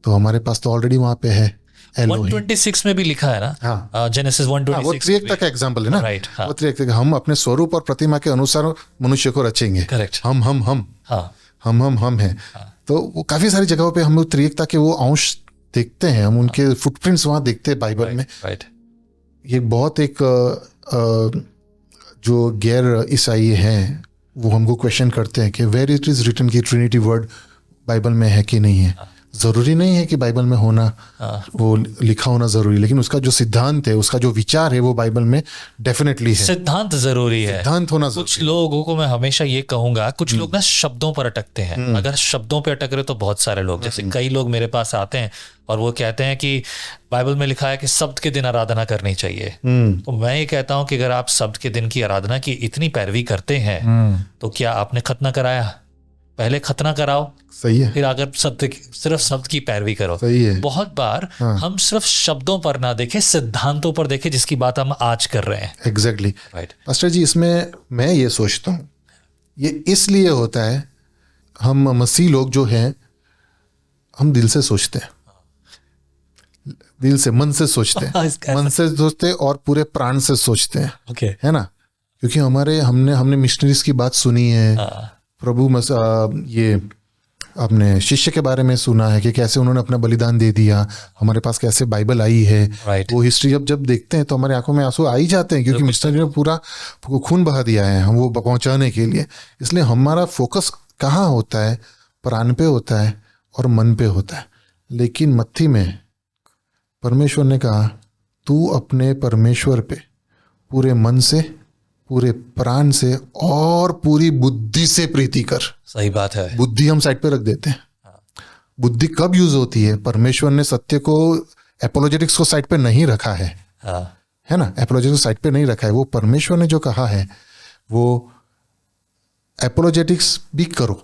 S1: हमारे पास तो ऑलरेडी वहां पे है एलोहिम।
S2: 126 में भी लिखा है ना,
S1: हाँ।
S2: जेनेसिस 126।
S1: वो त्रिएकता का एग्जाम्पल है ना।
S2: राइट। हाँ।
S1: वो त्रिएकता, हम अपने स्वरूप और प्रतिमा के अनुसार मनुष्य को रचेंगे।
S2: करेक्ट।
S1: हम
S2: हाँ।
S1: हम हैं। तो वो काफी सारी जगहों पे हम लोग त्रिएकता के वो अंश देखते हैं, हम उनके फुटप्रिंट्स वहां देखते हैं बाइबल में।
S2: राइट।
S1: ये बहुत एक जो गैर ईसाई हैं वो हमको क्वेश्चन करते हैं कि वेयर इट इज रिटन की ट्रिनिटी वर्ड बाइबल में है कि नहीं है। जरूरी नहीं है कि बाइबल में होना, वो लिखा होना जरूरी, लेकिन उसका जो सिद्धांत है, उसका जो विचार है वो बाइबल में डेफिनेटली है।
S2: सिद्धांत जरूरी है,
S1: सिद्धांत होना
S2: कुछ लोगों को मैं हमेशा ये कहूंगा, कुछ लोग ना शब्दों पर अटकते हैं। अगर शब्दों पर अटक रहे तो बहुत सारे लोग, जैसे कई लोग मेरे पास आते हैं और वो कहते हैं कि बाइबल में लिखा है कि सब्त के दिन आराधना करनी चाहिए। तो मैं ये कहता हूं कि अगर आप सब्त के दिन की आराधना की इतनी पैरवी करते हैं तो क्या आपने खतना कराया? पहले खतना कराओ,
S1: सही है,
S2: फिर अगर सिर्फ शब्द की पैरवी करो।
S1: सही है।
S2: बहुत बार हम सिर्फ शब्दों पर ना देखें, सिद्धांतों पर देखें, जिसकी बात हम आज कर रहे हैं।
S1: एग्जैक्टली।
S2: राइट।
S1: पास्टर जी, इसमें मैं ये सोचता हूँ, ये इसलिए होता है, हम मसीह लोग जो हैं, हम दिल से सोचते हैं, दिल से, मन से सोचते हैं, मन से सोचते हैं और पूरे प्राण से सोचते हैं।
S2: ओके।
S1: है ना? क्योंकि हमने मिशनरीज की बात सुनी है, प्रभु ये अपने शिष्य के बारे में सुना है कि कैसे उन्होंने अपना बलिदान दे दिया, हमारे पास कैसे बाइबल आई है।
S2: Right.
S1: वो हिस्ट्री जब देखते हैं तो हमारी आंखों में आंसू आ ही जाते हैं, क्योंकि मिशनरी ने पूरा खून बहा दिया है हम वो पहुंचाने के लिए। इसलिए हमारा फोकस कहाँ होता है? प्राण पे होता है और मन पे होता है। लेकिन मत्ती में परमेश्वर ने कहा, तू अपने परमेश्वर पे पूरे मन से, पूरे प्राण से और पूरी बुद्धि से प्रीति कर।
S2: सही बात है।
S1: बुद्धि हम साइड पे रख देते हैं। बुद्धि कब यूज होती है? परमेश्वर ने सत्य को, एपोलोजेटिक्स को साइड पे नहीं रखा है। है ना? एपोलोजेटिक्स साइड पे नहीं रखा है। वो परमेश्वर ने जो कहा है वो एपोलोजेटिक्स भी करो।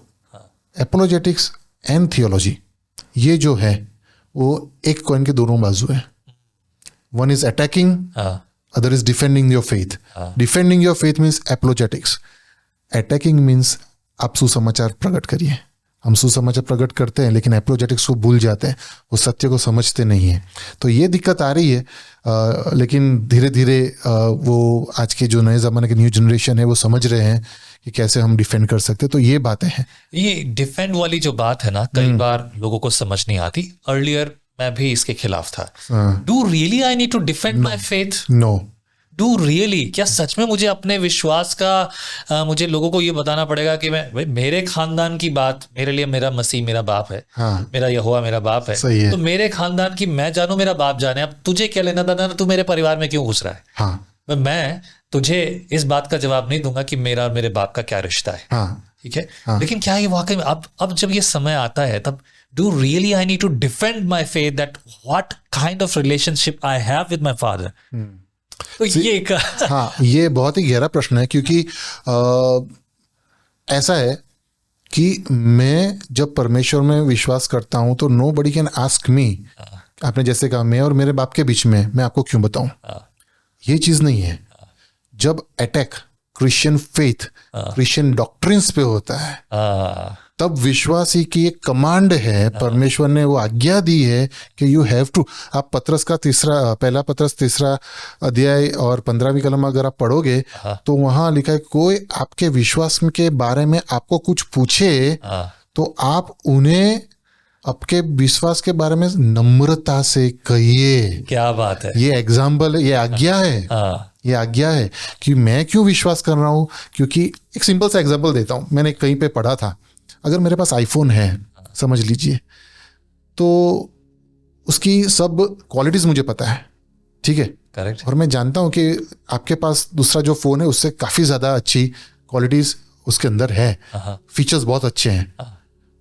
S1: एपोलोजेटिक्स एंड थियोलॉजी, ये जो है वो एक कॉइन के दोनों बाजू है। One is attacking, other is defending your faith. Defending your faith means apologetics. Attacking means आप सुसमाचार प्रकट करिए। हम सुसमाचार प्रकट करते हैं लेकिन apologetics को भूल जाते हैं, वो सत्य को समझते नहीं है। तो ये दिक्कत आ रही है। लेकिन धीरे धीरे वो आज के जो नए ज़माने के न्यू जनरेशन है वो समझ रहे हैं कि कैसे हम डिफेंड कर सकते हैं। तो ये बातें हैं।
S2: ये डिफेंड वाली जो बात है ना, कई बार लोगों को समझ नहीं आती। अर्लियर मैं भी इसके खिलाफ था। Do really I need to defend my faith?
S1: No.
S2: Do really? क्या सच में मुझे अपने विश्वास का मुझे लोगों को ये बताना पड़ेगा कि मैं, भाई मेरे खानदान की बात, मेरे लिए मेरा मसीह मेरा बाप है। मेरा यहोवा मेरा बाप है।
S1: सही है।
S2: तो मेरे खानदान की मैं जानू, मेरा बाप जाने, अब तुझे क्या लेना दादा, तू मेरे परिवार में क्यों घुस रहा है? मैं तुझे इस बात का जवाब नहीं दूंगा कि मेरा और मेरे बाप का क्या रिश्ता है। ठीक है। लेकिन क्या ये वाकई में अब जब ये समय आता है, तब do really I need to defend my faith, that what kind of relationship I have with my father? तो ये
S1: हाँ, ये बहुत ही गहरा प्रश्न है, क्योंकि ऐसा है कि मैं जब परमेश्वर में विश्वास करता हूं तो nobody can ask me, आपने जैसे कहा मैं और मेरे बाप के बीच में मैं आपको क्यों बताऊं, ये चीज नहीं है। जब attack Christian faith, Christian doctrines पे होता है, तब विश्वासी की एक कमांड है, परमेश्वर ने वो आज्ञा दी है कि यू हैव टू। आप पत्रस का पहला पत्रस 3 अध्याय और 15वीं कलम अगर आप पढ़ोगे तो वहां लिखा है, कोई आपके विश्वास के बारे में आपको कुछ पूछे तो आप उन्हें आपके विश्वास के बारे में नम्रता से कहिए।
S2: क्या बात है।
S1: ये एग्जाम्पल है, ये आज्ञा है। ये आज्ञा है कि मैं क्यों विश्वास कर रहा हूं, क्योंकि एक सिंपल सा एग्जाम्पल देता हूं। मैंने कहीं पे पढ़ा था, अगर मेरे पास आईफोन है, समझ लीजिए, तो उसकी सब क्वालिटीज मुझे पता है, ठीक है।
S2: करेक्ट।
S1: और मैं जानता हूं कि आपके पास दूसरा जो फोन है उससे काफी ज्यादा अच्छी क्वालिटीज उसके अंदर है, फीचर्स बहुत अच्छे हैं।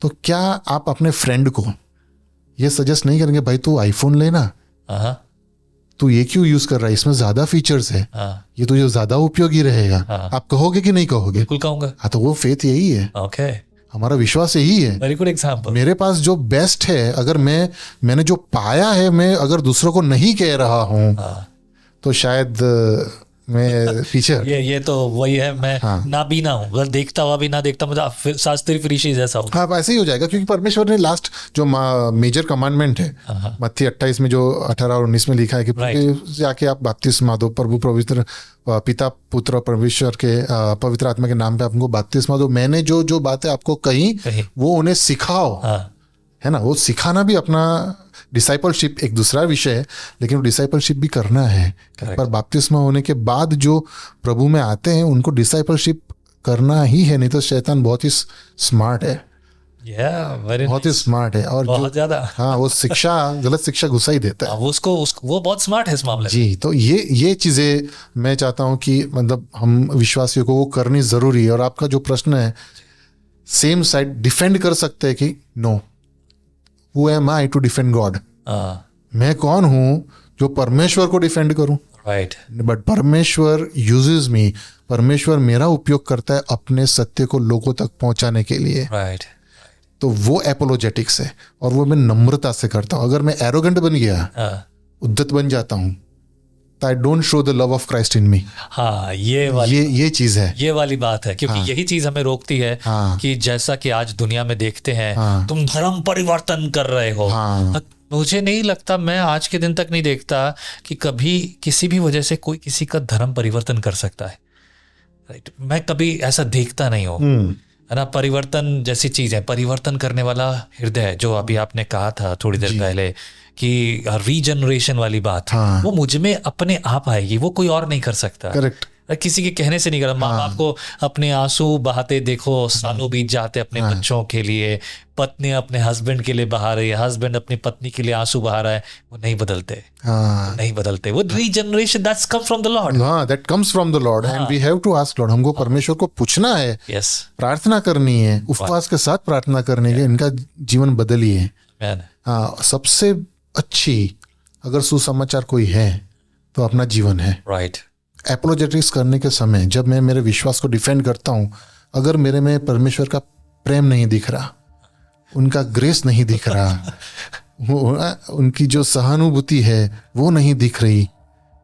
S1: तो क्या आप अपने फ्रेंड को ये सजेस्ट नहीं करेंगे, भाई तू आईफोन लेना, तू ये क्यों यूज कर रहा है, इसमें ज्यादा फीचर्स है, ये तुझे ज्यादा उपयोगी रहेगा। आप कहोगे कि नहीं कहोगे?
S2: बिल्कुल कहूंगा।
S1: हाँ, तो वो फेथ यही है।
S2: ओके।
S1: हमारा विश्वास यही है।
S2: Very good example.
S1: मेरे पास जो बेस्ट है, अगर मैंने जो पाया है, मैं अगर दूसरों को नहीं कह रहा हूं तो शायद मैं पीछे हट।
S2: ये तो वही है, मैं नाबीना हूँ, अगर देखता हुआ भी ना देखता मुझे शास्त्री फरीशी जैसा हो।
S1: हाँ ऐसे ही हो जाएगा, क्योंकि परमेश्वर ने लास्ट जो मेजर कमांडमेंट है मत्ती 28 में जो 18 और 19 में लिखा है कि जाके आप बपतिस्मा दो, प्रभु पवित्र पिता पुत्र और परमेश्वर के पवित्र आत्मा के नाम पे आपको बपतिस्मा दो, मैंने जो जो बातें आपको कही वो उन्हें सिखाओ। है ना, वो सिखाना भी अपना डिसाइपलशिप एक दूसरा विषय है, लेकिन वो डिसाइपलशिप भी करना है। पर बपतिस्मा होने के बाद जो प्रभु में आते हैं उनको डिसाइपलशिप करना ही है, नहीं तो शैतान बहुत ही स्मार्ट है। बहुत ही स्मार्ट है, और
S2: बहुत ज्यादा।
S1: हाँ, वो शिक्षा गलत शिक्षा घुसा ही देता है।
S2: वो बहुत स्मार्ट है इस मामले में।
S1: जी, तो ये चीजें मैं चाहता हूँ कि मतलब हम विश्वासियों को वो करनी जरूरी है। और आपका जो प्रश्न है, सेम साइड डिफेंड कर सकते हैं कि no, Who am I to defend God? मैं कौन हूं जो परमेश्वर को डिफेंड करूं?
S2: राइट।
S1: बट परमेश्वर यूजेस मी, परमेश्वर मेरा उपयोग करता है अपने सत्य को लोगों तक पहुंचाने के लिए।
S2: राइट।
S1: तो वो एपोलोजेटिक्स है, और वो मैं नम्रता से करता हूं। अगर मैं एरोगेंट बन गया, उद्धत बन जाता हूं, तो I don't show the love of Christ in me.
S2: हाँ, ये
S1: चीज है,
S2: ये वाली बात है, क्योंकि यही चीज हमें रोकती है कि जैसा कि आज दुनिया में देखते हैं, तुम धर्म परिवर्तन कर रहे हो। मुझे नहीं लगता, मैं आज के दिन तक नहीं देखता कि कभी किसी भी वजह से कोई किसी का धर्म परिवर्तन कर सकता है। राइट, मैं कभी ऐसा देखता नहीं हूँ, है ना। परिवर्तन जैसी चीज है, परिवर्तन करने वाला हृदय, जो अभी आपने कहा था थोड़ी देर पहले कि रीजनरेशन वाली बात, वो मुझ में अपने आप आएगी, वो कोई और नहीं कर सकता।
S1: करेक्ट।
S2: किसी के कहने से नहीं कर। माँ बाप को अपने आंसू बहाते देखो, सालों बीत जाते अपने बच्चों के लिए, पत्नी अपने हस्बैंड के लिए बहा रही है, हस्बैंड अपनी पत्नी के लिए आंसू बहा रहा है, वो नहीं बदलते। नहीं बदलते, वो regeneration that's come from the Lord.
S1: That comes from the Lord, and we have to ask Lord. हमको परमेश्वर को पूछना है, प्रार्थना करनी है, उपवास के साथ प्रार्थना करनी है, इनका जीवन बदलिए। सबसे अच्छी अगर सुसमाचार कोई है तो अपना जीवन है।
S2: राइट।
S1: एपोलोजेटिक्स करने के समय जब मैं मेरे विश्वास को डिफेंड करता हूँ, अगर मेरे में परमेश्वर का प्रेम नहीं दिख रहा, उनका ग्रेस नहीं दिख रहा, उनकी जो सहानुभूति है वो नहीं दिख रही,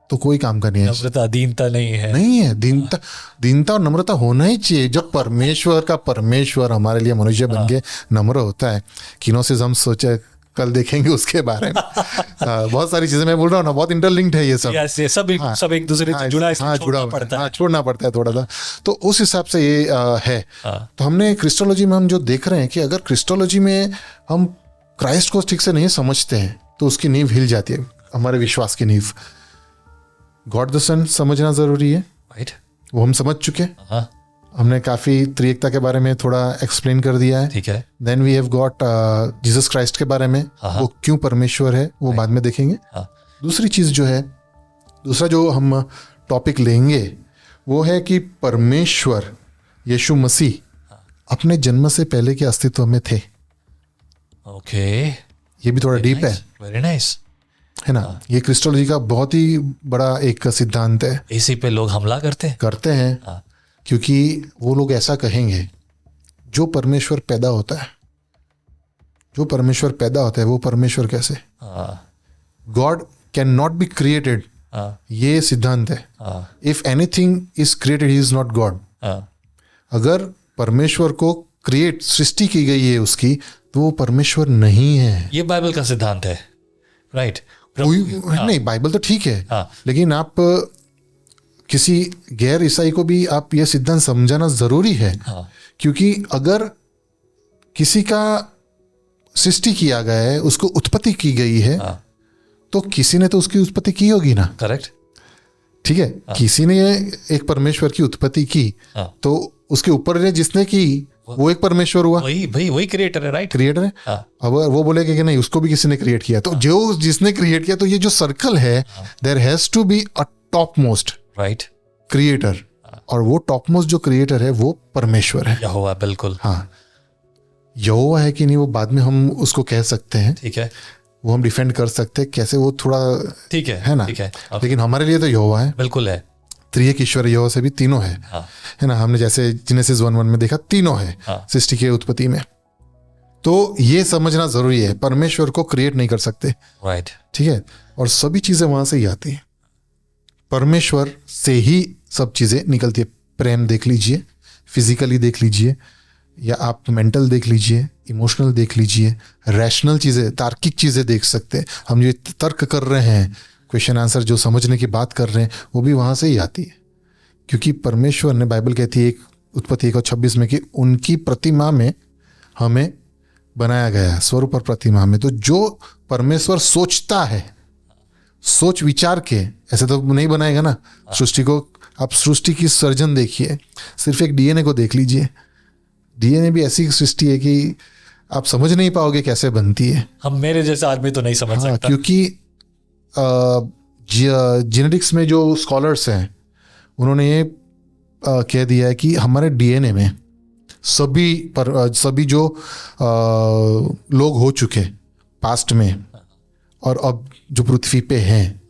S1: तो कोई काम का नहीं है।
S2: नम्रता, दीनता नहीं है।
S1: दीनता और नम्रता होना ही चाहिए। जब परमेश्वर हमारे लिए मनुष्य बन के नम्र होता है, किनोसिस हम सोचे कल देखेंगे उसके बारे में। बहुत सारी चीजें मैं बोल रहा हूँ ना, बहुत इंटरलिंक्ड है ये सब।
S2: सब एक दूसरे से जुड़ा है,
S1: छोड़ना पड़ता है थोड़ा सा। तो उस हिसाब से ये है। तो हमने क्रिस्टोलॉजी में हम जो देख रहे हैं कि अगर क्रिस्टोलॉजी में हम क्राइस्ट को ठीक से नहीं समझते हैं तो उसकी नींव हिल जाती है, हमारे विश्वास की नींव। गॉड द सन समझना जरूरी है।
S2: राइट।
S1: वो हम समझ चुके हैं। हमने काफी त्रिएकता के बारे में थोड़ा एक्सप्लेन कर दिया है।
S2: ठीक है।
S1: Then we have got Jesus Christ के बारे में, वो क्यों परमेश्वर है वो बाद में देखेंगे। दूसरी चीज जो है, दूसरा जो हम टॉपिक लेंगे वो है कि परमेश्वर यीशु मसीह अपने जन्म से पहले के अस्तित्व में थे।
S2: ओके,
S1: ये भी थोड़ा डीप है।
S2: वेरी नाइस,
S1: है ना। ये क्रिस्टोलॉजी का बहुत ही बड़ा एक सिद्धांत है।
S2: इसी पे लोग हमला करते
S1: हैं क्योंकि वो लोग ऐसा कहेंगे, जो परमेश्वर पैदा होता है वो परमेश्वर कैसे? God can not be created, ये सिद्धांत है। If anything is created he is not God. अगर परमेश्वर को सृष्टि की गई है उसकी, तो वो परमेश्वर नहीं है।
S2: ये बाइबल का सिद्धांत है। राइट।
S1: नहीं, बाइबल तो ठीक है, लेकिन आप किसी गैर ईसाई को भी आप यह सिद्धांत समझाना जरूरी है। क्योंकि अगर किसी का सृष्टि किया गया है, उसको उत्पत्ति की गई है, तो किसी ने तो उसकी उत्पत्ति की होगी ना।
S2: करेक्ट।
S1: ठीक है। किसी ने एक परमेश्वर की उत्पत्ति की, तो उसके ऊपर जिसने की वो एक परमेश्वर हुआ।
S2: वही क्रिएटर है। राइट,
S1: क्रिएटर है। अब वो बोलेगा कि नहीं, उसको भी किसी ने क्रिएट किया, तो जो जिसने क्रिएट किया, तो ये जो सर्कल है, there has to be a top most
S2: right
S1: creator, और वो टॉप मोस्ट जो क्रिएटर है वो परमेश्वर है।
S2: यहोवा, बिल्कुल।
S1: हाँ, यहोवा है कि नहीं वो बाद में हम उसको कह सकते हैं।
S2: ठीक है,
S1: वो हम डिफेंड कर सकते हैं कैसे, वो थोड़ा
S2: ठीक है
S1: ना।
S2: ठीक है,
S1: लेकिन हमारे लिए तो यहोवा है।
S2: बिल्कुल है।
S1: त्रिएक ईश्वर यहोवा से भी तीनों है। है ना। हमने जैसे जेनेसिस 1:1 में देखा, तीनों है सृष्टि की उत्पत्ति में। तो ये समझना जरूरी है, परमेश्वर को क्रिएट नहीं कर सकते।
S2: राइट।
S1: ठीक है। और सभी चीजें वहां से ही आती हैं। परमेश्वर से ही सब चीज़ें निकलती है। प्रेम देख लीजिए, फिजिकली देख लीजिए, या आप मेंटल देख लीजिए, इमोशनल देख लीजिए, रैशनल चीज़ें, तार्किक चीज़ें देख सकते हैं। हम जो तर्क कर रहे हैं, क्वेश्चन आंसर जो समझने की बात कर रहे हैं, वो भी वहाँ से ही आती है। क्योंकि परमेश्वर ने, बाइबल कहती है उत्पत्ति 1:26 में कि उनकी प्रतिमा में हमें बनाया गया है, स्वरूप और प्रतिमा में। तो जो परमेश्वर सोचता है, सोच विचार के, ऐसे तो नहीं बनाएगा ना सृष्टि को। आप सृष्टि की सर्जन देखिए, सिर्फ एक डीएनए को देख लीजिए। डीएनए भी ऐसी सृष्टि है कि आप समझ नहीं पाओगे कैसे बनती है।
S2: हम मेरे जैसा आदमी तो नहीं समझ सकता।
S1: क्योंकि जेनेटिक्स में जो स्कॉलर्स हैं, उन्होंने ये कह दिया है कि हमारे डीएनए में सभी जो लोग हो चुके पास्ट में और अब जो पृथ्वी पे हैं,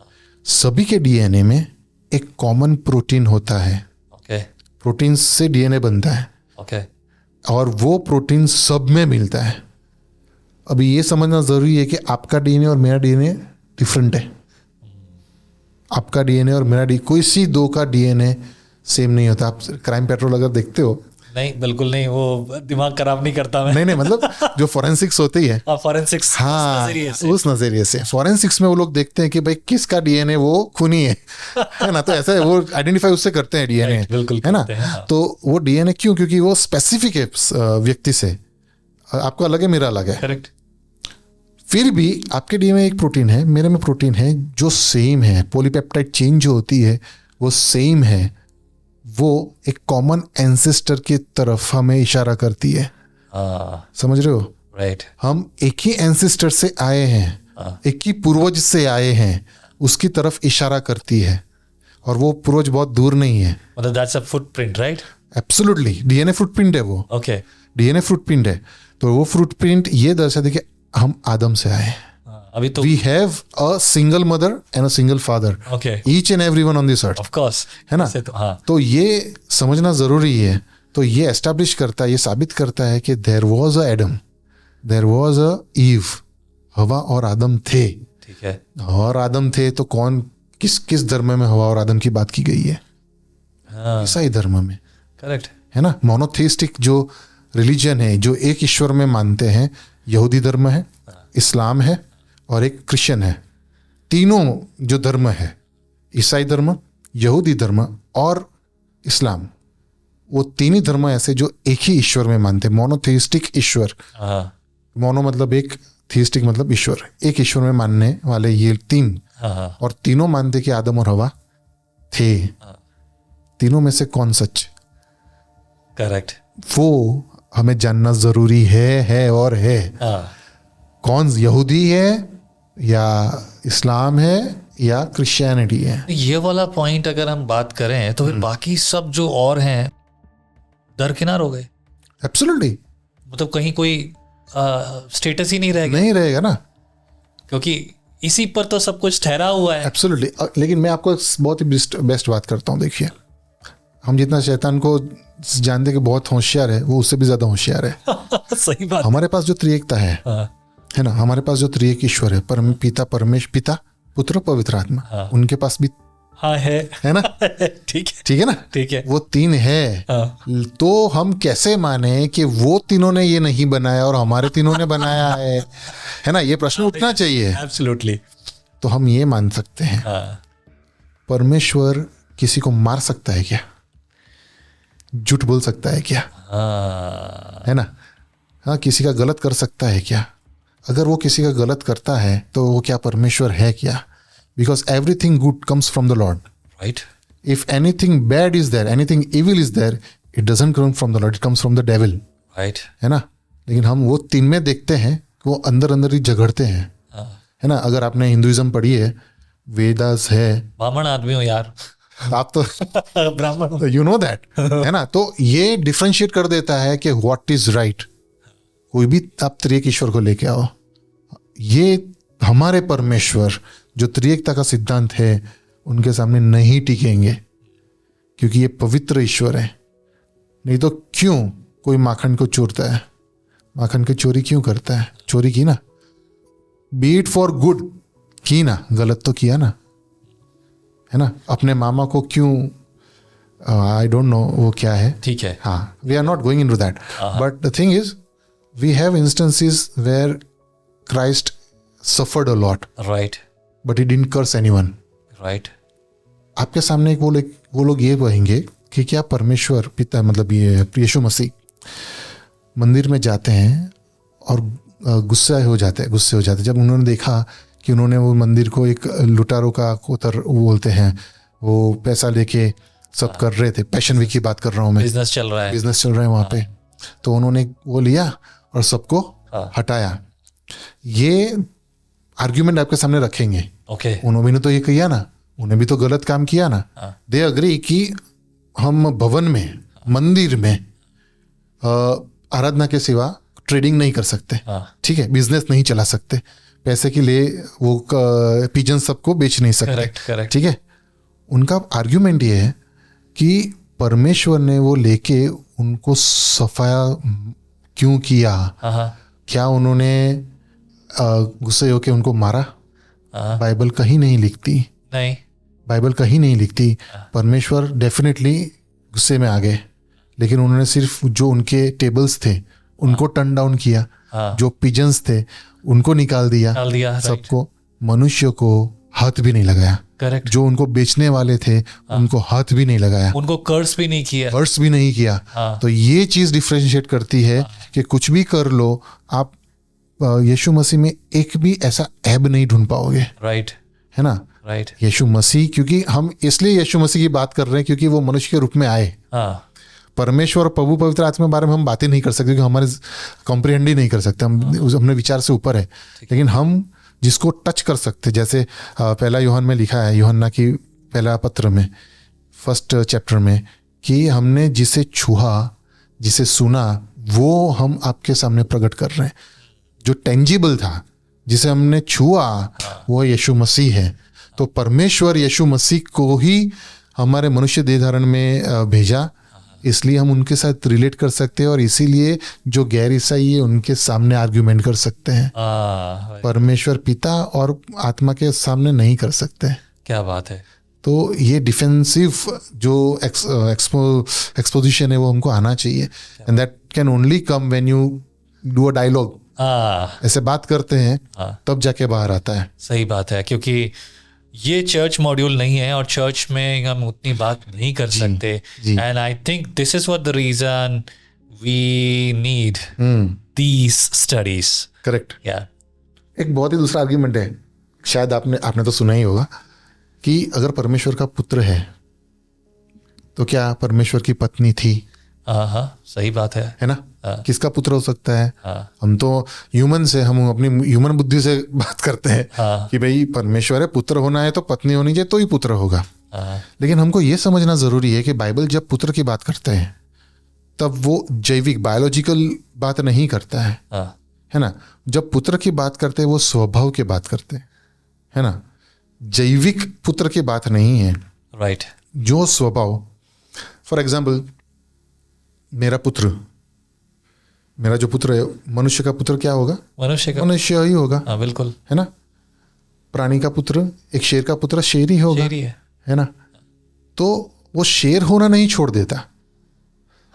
S1: सभी के डीएनए में एक कॉमन प्रोटीन होता है।
S2: ओके।
S1: प्रोटीन से डीएनए बनता है।
S2: ओके।
S1: और वो प्रोटीन सब में मिलता है। अभी ये समझना ज़रूरी है कि आपका डीएनए और मेरा डीएनए डिफरेंट है। आपका डीएनए और मेरा डीएनए, कोई सी दो का डीएनए सेम नहीं होता। आप क्राइम पेट्रोल अगर देखते हो,
S2: नहीं बिल्कुल नहीं, वो दिमाग खराब नहीं करता मैं।
S1: नहीं मतलब जो फॉरेंसिक्स होती है,
S2: फॉरेंसिक्स,
S1: हाँ, उस नजरिए से फॉरेंसिक्स में वो लोग देखते हैं कि भाई किसका डीएनए वो खूनी है ना। तो ऐसा वो आइडेंटिफाई उससे करते हैं डीएनए,
S2: बिल्कुल
S1: है ना।
S2: हाँ।
S1: तो वो डीएनए क्यों? क्योंकि वो स्पेसिफिक है व्यक्ति से। आपको अलग है, मेरा अलग है।
S2: करेक्ट।
S1: फिर भी आपके डीएनए में एक प्रोटीन है, मेरे में प्रोटीन है जो सेम है। पॉलीपेप्टाइड चेन जो होती है वो सेम है। वो एक कॉमन एंसेस्टर की तरफ हमें इशारा करती है। समझ रहे हो?
S2: राइट।
S1: हम एक ही एंसेस्टर से आए हैं, एक ही पूर्वज से आए हैं, उसकी तरफ इशारा करती है। और वो पूर्वज बहुत दूर नहीं है।
S2: मतलब that's a footprint, right?
S1: Absolutely, DNA footprint है वो।
S2: ओके।
S1: डीएनए फुटप्रिंट है। तो वो फुटप्रिंट ये दर्शाती है कि हम आदम से आए।
S2: अभी तो
S1: we have a single mother and a single father,
S2: okay,
S1: each and everyone on this earth,
S2: of course,
S1: है ना।
S2: तो, हाँ।
S1: तो ये समझना जरूरी है। तो ये एस्टैब्लिश करता है, ये साबित करता है कि there was a Adam, there was a Eve, हवा और आदम थे।
S2: ठीक है।
S1: हवा और आदम थे तो कौन, किस धर्म में हवा और आदम की बात की गई है? ईसाई धर्म में।
S2: करेक्ट
S1: है ना। मोनोथेइस्टिक जो रिलीजन है, जो एक ईश्वर में मानते हैं, यहूदी धर्म है, इस्लाम है और एक क्रिश्चियन है। तीनों जो धर्म है, ईसाई धर्म, यहूदी धर्म और इस्लाम, वो तीन ही धर्म ऐसे जो एक ही ईश्वर में मानते हैं। मोनोथेइस्टिक ईश्वर, मोनो मतलब एक, थीस्टिक मतलब ईश्वर, एक ईश्वर में मानने वाले ये तीन। और तीनों मानते कि आदम और हवा थे। तीनों में से कौन सच?
S2: करेक्ट।
S1: वो हमें जानना जरूरी है और है। कौन यहूदी है या इस्लाम है या क्रिश्चियनिटी है?
S2: ये वाला पॉइंट अगर हम बात करें तो फिर बाकी सब जो और हैं दरकिनार हो गए।
S1: एब्सोल्युटली।
S2: मतलब कहीं कोई स्टेटस ही नहीं रहेगा।
S1: नहीं रहेगा ना,
S2: क्योंकि इसी पर तो सब कुछ ठहरा हुआ है।
S1: एब्सोल्युटली। लेकिन मैं आपको बहुत ही बेस्ट बात करता हूँ। देखिए, हम जितना शैतान को जानते कि बहुत होशियार है, वो उससे भी ज्यादा होशियार है।
S2: सही बात।
S1: हमारे पास जो त्रिएकता है ना, हमारे पास जो त्रिएक ईश्वर है, परम पिता, पिता, पुत्र, पवित्र आत्मा, उनके पास भी है ना।
S2: ठीक है,
S1: ठीक है ना,
S2: ठीक है।
S1: वो तीन है। तो हम कैसे माने कि वो तीनों ने ये नहीं बनाया और हमारे तीनों ने बनाया है ना। ये प्रश्न उठना चाहिए।
S2: एब्सोल्युटली।
S1: तो हम ये मान सकते हैं, परमेश्वर किसी को मार सकता है क्या? झूठ बोल सकता है क्या? है ना। हाँ, किसी का गलत कर सकता है क्या? अगर वो किसी का गलत करता है तो वो क्या परमेश्वर है क्या? Because everything good comes from the Lord,
S2: right.
S1: If anything bad is there, anything evil is there, it doesn't come from the Lord, it comes from the devil,
S2: right.
S1: है ना। लेकिन हम वो तीन में देखते हैं कि वो अंदर अंदर ही झगड़ते हैं, है ना। अगर आपने हिंदुइज्म पढ़ी है, वेदास है,
S2: ब्राह्मण आदमी हो यार
S1: आप तो
S2: ब्राह्मण,
S1: यू नो दैट, है ना। तो ये डिफरेंशिएट कर देता है कि व्हाट इज राइट। कोई भी आप त्रिएक ईश्वर को लेके आओ, ये हमारे परमेश्वर जो त्रिएकता का सिद्धांत है उनके सामने नहीं टिकेंगे, क्योंकि ये पवित्र ईश्वर है। नहीं तो क्यों कोई माखन को चोरता है? माखन की चोरी क्यों करता है? चोरी की ना, बी इट फॉर गुड, की ना, गलत तो किया ना, है ना, अपने मामा को क्यों, आई डोंट नो वो क्या है,
S2: ठीक है.
S1: हाँ, we are not going into that, but the thing is we have instances where Christ suffered a lot
S2: right.
S1: But he didn't curse anyone.
S2: Right.
S1: आपके सामने वो लोग ये कहेंगे कि क्या परमेश्वर पिता, मतलब ये यीशु मसीह मंदिर में जाते हैं और गुस्से हो जाते जब उन्होंने देखा कि उन्होंने वो मंदिर को एक लुटारों का कोतर वो बोलते हैं, वो पैसा लेके सब कर रहे थे. पैशन वीक की बात कर रहा हूँ मैं,
S2: बिजनेस चल रहा है
S1: वहाँ पे. तो उन्होंने वो लिया और सबको हटाया. ये आर्ग्यूमेंट आपके सामने रखेंगे.
S2: ओके.
S1: उन्होंने तो ये किया ना, उन्हें भी तो गलत काम किया ना. दे अग्री कि हम भवन में, मंदिर में आराधना के सिवा ट्रेडिंग नहीं कर सकते. ठीक है, बिजनेस नहीं चला सकते, पैसे के लिए वो पिजन सबको बेच नहीं सकते.
S2: करेक्ट.
S1: ठीक है. उनका आर्ग्यूमेंट ये है कि परमेश्वर ने वो लेके उनको सफाया क्यों किया. क्या उन्होंने गुस्से होके उनको मारा? बाइबल कहीं नहीं लिखती.
S2: नहीं,
S1: बाइबल कहीं नहीं लिखती. परमेश्वर डेफिनेटली गुस्से में आ गए, लेकिन उन्होंने सिर्फ जो उनके टेबल्स थे उनको टर्न डाउन किया. जो पिजन्स थे उनको निकाल दिया. सबको, मनुष्य को हाथ भी नहीं लगाया.
S2: करेक्ट.
S1: जो उनको बेचने वाले थे उनको हाथ भी नहीं लगाया,
S2: उनको कर्स भी नहीं किया.
S1: तो ये चीज डिफरेंशिएट करती है कि कुछ भी कर लो, आप यीशु मसीह में एक भी ऐसा ऐब नहीं ढूंढ पाओगे.
S2: राइट.
S1: है ना.
S2: राइट.
S1: यीशु मसीह, क्योंकि हम इसलिए यीशु मसीह की बात कर रहे हैं क्योंकि वो मनुष्य के रूप में आए. परमेश्वर और प्रभु पवित्र आत्मा के बारे में हम बातें नहीं कर सकते क्योंकि हमारे कॉम्प्रिहेंड ही नहीं कर सकते, हम अपने विचार से ऊपर है. लेकिन हम जिसको टच कर सकते, जैसे पहला यूहन्ना में लिखा है, यूहन्ना की पहला पत्र में 1 चैप्टर में, कि हमने जिसे छुआ, जिसे सुना, वो हम आपके सामने प्रकट कर रहे हैं. जो टेंजिबल था, जिसे हमने छुआ, वो यीशु मसीह है. तो परमेश्वर यीशु मसीह को ही हमारे मनुष्य देह धारण में भेजा, इसलिए हम उनके साथ रिलेट कर सकते हैं और इसीलिए जो गैर ईसाई है उनके सामने आर्ग्यूमेंट कर सकते हैं. परमेश्वर पिता और आत्मा के सामने नहीं कर सकते.
S2: क्या बात है.
S1: तो ये डिफेंसिव जो एक्सपोजिशन है वो हमको आना चाहिए. And that can only come when you do a dialogue. ऐसे बात करते हैं तब जाके बाहर आता है.
S2: सही बात है, क्योंकि ये चर्च मॉड्यूल नहीं है और चर्च में हम उतनी बात नहीं कर सकते. And I think this is what the reason we need these studies.
S1: Correct.
S2: या
S1: एक बहुत ही दूसरा आर्ग्यूमेंट है, शायद आपने तो सुना ही होगा, कि अगर परमेश्वर का पुत्र है तो क्या परमेश्वर की पत्नी थी?
S2: सही बात है
S1: ना. किसका पुत्र हो सकता है? हम तो ह्यूमन से, हम अपनी ह्यूमन बुद्धि से बात करते हैं कि भाई परमेश्वर है, पुत्र होना है तो पत्नी होनी चाहिए तो ही पुत्र होगा. लेकिन हमको ये समझना जरूरी है कि बाइबल जब पुत्र की बात करते हैं तब वो जैविक बायोलॉजिकल बात नहीं करता है. है ना. जब पुत्र की बात करते हैं वो स्वभाव की बात करते हैं, है ना. जैविक पुत्र की बात नहीं है.
S2: राइट.
S1: जो स्वभाव, फॉर एग्जाम्पल, मेरा जो पुत्र है, मनुष्य का पुत्र क्या होगा? मनुष्य ही होगा.
S2: बिल्कुल.
S1: है ना. प्राणी का पुत्र, एक शेर का पुत्र शेर ही होगा. है ना. तो वो शेर होना नहीं छोड़ देता.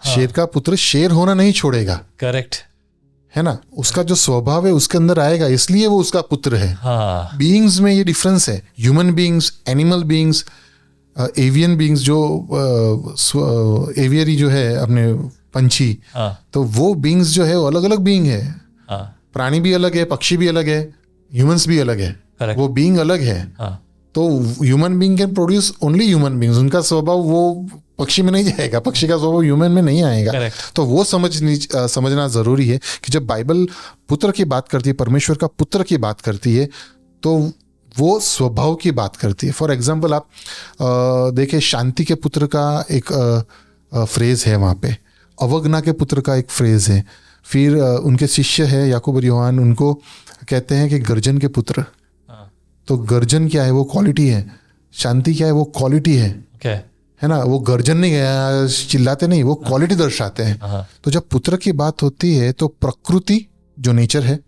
S1: शेर का पुत्र शेर होना नहीं छोड़ेगा.
S2: करेक्ट.
S1: है ना. उसका जो स्वभाव है उसके अंदर आएगा, इसलिए वो उसका पुत्र है. बीइंग्स में ये डिफरेंस है. Human beings, animal beings, avian beings, जो एवियरी जो है अपने पंछी, तो वो बीइंग्स जो है वो अलग अलग बीइंग है. प्राणी भी अलग है, पक्षी भी अलग है, ह्यूमंस भी अलग है. वो बीइंग अलग है. तो human being can produce only human beings. उनका स्वभाव वो पक्षी में नहीं जाएगा, पक्षी का स्वभाव ह्यूमन में नहीं आएगा. तो वो समझना जरूरी है कि जब बाइबल पुत्र की बात करती है, परमेश्वर का पुत्र की बात करती है, तो वो स्वभाव की बात करती है. फॉर एग्जाम्पल, आप देखिए, शांति के पुत्र का एक फ्रेज है वहाँ पे, अवज्ञा के पुत्र का एक फ्रेज है. फिर उनके शिष्य है याकूब और यूहन्ना, उनको कहते हैं कि गर्जन के पुत्र. तो गर्जन क्या है? वो क्वालिटी है. शांति क्या है? वो क्वालिटी है. है ना. वो गर्जन नहीं, चिल्लाते नहीं, वो क्वालिटी दर्शाते हैं. तो जब पुत्र की बात होती है तो प्रकृति जो नेचर है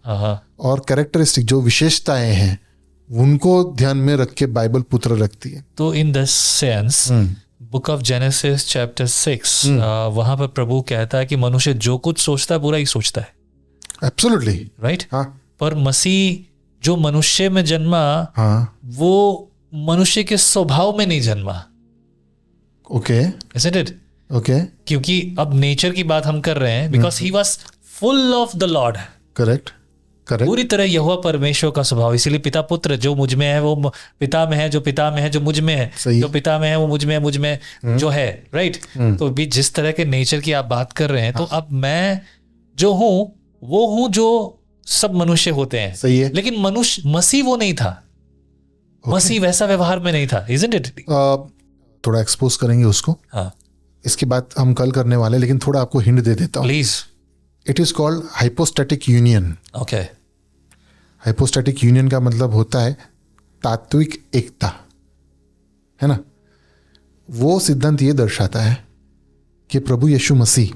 S1: और कैरेक्टरिस्टिक जो विशेषताएं हैं उनको ध्यान में रख के बाइबल पुत्र रखती है।
S2: तो in this sense book of genesis chapter 6 वहां पर प्रभु कहता है कि मनुष्य जो कुछ सोचता है बुरा ही सोचता है।
S1: एब्सोल्युटली।
S2: राइट।
S1: हाँ
S2: पर मसीह जो मनुष्य में जन्मा,
S1: हाँ,
S2: वो मनुष्य के स्वभाव में नहीं जन्मा।
S1: Okay
S2: Isn't it?
S1: ओके,
S2: क्योंकि अब नेचर की बात हम कर रहे हैं, because he was full of the Lord,
S1: correct correct,
S2: पूरी तरह यहोवा परमेश्वर का स्वभाव। इसीलिए पिता पुत्र, जो मुझ में है वो पिता में है, जो पिता में है जो मुझ में है,
S1: सही।
S2: जो पिता में है वो मुझ में है, मुझ में जो है। राइट। तो भी जिस तरह के नेचर की आप बात कर रहे हैं, तो अब मैं जो हूं वो हूं जो सब मनुष्य होते हैं।
S1: सही है।
S2: लेकिन मनुष्य, मसीह वो नहीं था। मसीह वैसा व्यवहार में नहीं था। Isn't it?
S1: थोड़ा एक्सपोज करेंगे उसको,
S2: हाँ
S1: इसकी बात हम कल करने वाले, लेकिन थोड़ा आपको हिंट दे देता हूँ।
S2: Please.
S1: It is called hypostatic union.
S2: Okay.
S1: Hypostatic union का मतलब होता है तात्विक एकता, है ना। वो सिद्धांत ये दर्शाता है कि प्रभु यीशु मसीह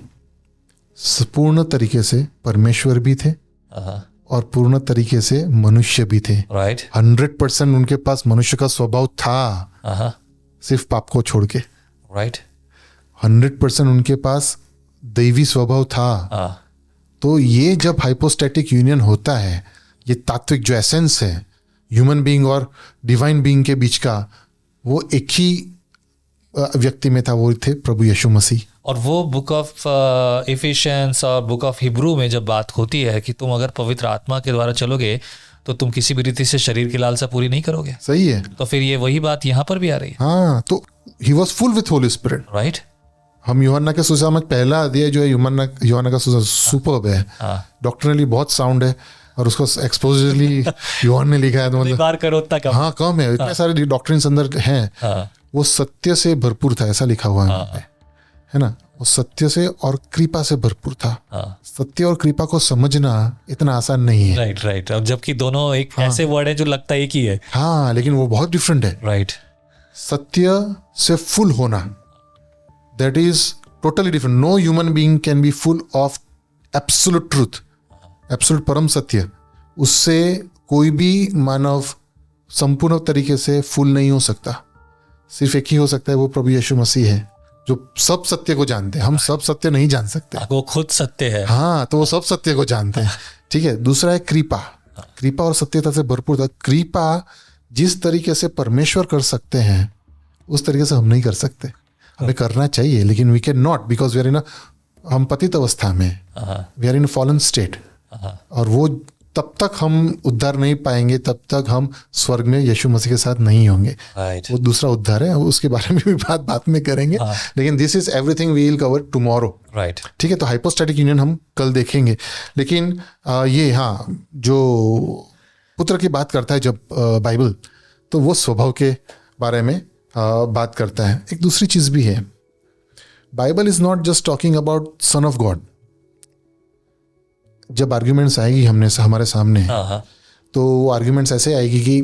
S1: पूर्ण तरीके से परमेश्वर भी थे और पूर्ण तरीके से मनुष्य भी थे।
S2: राइट।
S1: 100% उनके पास मनुष्य का स्वभाव था, सिर्फ पाप को छोड़ के।
S2: राइट।
S1: 100% उनके पास दैवी स्वभाव था। तो ये जब हाइपोस्टैटिक यूनियन होता है, ये तात्विक जो एसेंस है ह्यूमन बीइंग और डिवाइन बीइंग के बीच का, वो एक ही व्यक्ति में था, वो थे प्रभु यीशु मसीह।
S2: और वो बुक ऑफ इफिशियंस और बुक ऑफ हिब्रू में जब बात होती है कि तुम अगर पवित्र आत्मा के द्वारा चलोगे तो तुम किसी भी रीति से शरीर की लालसा पूरी नहीं करोगे।
S1: सही है।
S2: तो फिर ये वही बात यहाँ पर भी आ रही है।
S1: हाँ, तो he was full with Holi spirit.
S2: Right.
S1: हम यूहन्ना के सुसमाचार पहला अध्याय जो है यूहन्ना का सुसमाचार सुपर्ब है, डॉक्ट्रिनली बहुत साउंड है, और उसको एक्सपोजरली यूहन्ना ने लिखा है, तो मतलब
S2: बार करो उतना कम।
S1: हाँ कम है, इतने सारे डॉक्ट्रिन्स अंदर हैं। वो सत्य से भरपूर था, ऐसा लिखा हुआ है वहाँ पे, है ना। वो सत्य से और कृपा से भरपूर था। सत्य और कृपा को समझना इतना आसान नहीं है।
S2: Right right. अब जबकि दोनों एक ऐसे वर्ड है जो लगता है एक ही है।
S1: हाँ, लेकिन वो बहुत डिफरेंट है।
S2: राइट।
S1: सत्य से फुल होना, that is totally different. No human being can be full of absolute truth, absolute परम सत्य। उससे कोई भी मानव संपूर्ण तरीके से फुल नहीं हो सकता। सिर्फ एक ही हो सकता है, वो प्रभु यीशु मसीह है, जो सब सत्य को जानते हैं। हम सब सत्य नहीं जान सकते,
S2: वो खुद सत्य है।
S1: हाँ, तो वो सब सत्य को जानते हैं। ठीक है। दूसरा है कृपा। कृपा और सत्यता से भरपूर था। कृपा जिस तरीके से परमेश्वर कर सकते हैं उस तरीके से हम नहीं कर सकते। हमें करना चाहिए, लेकिन we can not, because we are in, हम पतित अवस्था में, we are in fallen state. और वो तब तक हम उद्धार नहीं पाएंगे, तब तक हम स्वर्ग में यीशु मसीह के साथ नहीं होंगे।
S2: Right.
S1: वो दूसरा उद्धार है, उसके बारे में भी बात में करेंगे। लेकिन this is everything we will cover tomorrow.
S2: Right.
S1: ठीक है। तो हाइपोस्टैटिक यूनियन हम कल देखेंगे। लेकिन ये, हाँ, जो पुत्र की बात करता है जब बाइबल, तो वो स्वभाव के बारे में बात करता है। एक दूसरी चीज भी है, Bible is not just talking about son of God. जब आर्ग्यूमेंट्स आएगी हमारे सामने, तो वो आर्ग्यूमेंट्स ऐसे आएगी कि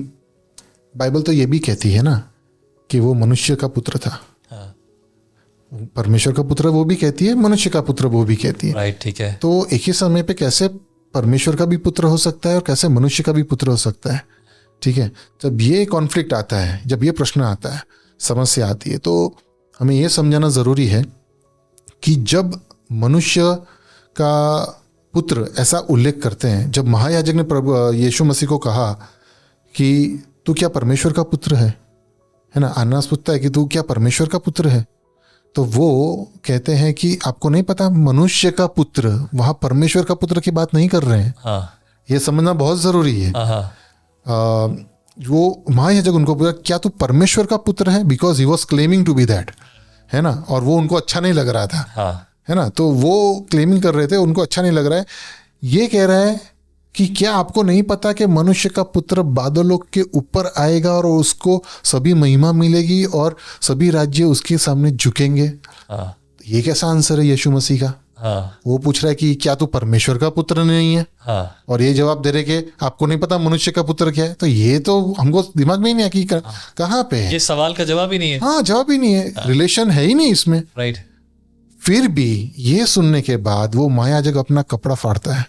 S1: बाइबल तो ये भी कहती है ना कि वो मनुष्य का पुत्र था। परमेश्वर का पुत्र वो भी कहती है, मनुष्य का पुत्र वो भी कहती है।
S2: राइट। ठीक है।
S1: तो एक ही समय पे कैसे परमेश्वर का भी पुत्र हो सकता है और कैसे मनुष्य का भी पुत्र हो सकता है? ठीक है। जब ये कॉन्फ्लिक्ट आता है, जब ये प्रश्न आता है, समस्या आती है, तो हमें ये समझाना जरूरी है कि जब मनुष्य का पुत्र ऐसा उल्लेख करते हैं, जब महायाजक ने प्रभु यीशु मसीह को कहा कि तू क्या परमेश्वर का पुत्र है ना, अन्नास पूछता है कि तू क्या परमेश्वर का पुत्र है, तो वो कहते हैं कि आपको नहीं पता, मनुष्य का पुत्र, वहां परमेश्वर का पुत्र की बात नहीं कर रहे हैं। ये समझना बहुत जरूरी है। वो महायाजक उनको पूछा क्या तू परमेश्वर का पुत्र है, because he was claiming to be that, है ना। और वो उनको अच्छा नहीं लग रहा था, है ना। तो वो क्लेमिंग कर रहे थे, उनको अच्छा नहीं लग रहा है। ये कह रहा है कि क्या आपको नहीं पता कि मनुष्य का पुत्र बादलों के ऊपर आएगा और उसको सभी महिमा मिलेगी और सभी राज्य उसके सामने झुकेंगे। ये कैसा आंसर है यीशु मसीह का? वो पूछ रहा है कि क्या तू परमेश्वर का पुत्र नहीं है, और ये जवाब दे रहे कि आपको नहीं पता मनुष्य का पुत्र क्या है। तो ये तो हमको दिमाग में ही नहीं है कि कहाँ पे है।
S2: ये सवाल का जवाब ही नहीं है।
S1: हाँ, जवाब ही नहीं है, रिलेशन है ही नहीं इसमें।
S2: राइट।
S1: फिर भी ये सुनने के बाद वो महायाजक अपना कपड़ा फाड़ता है,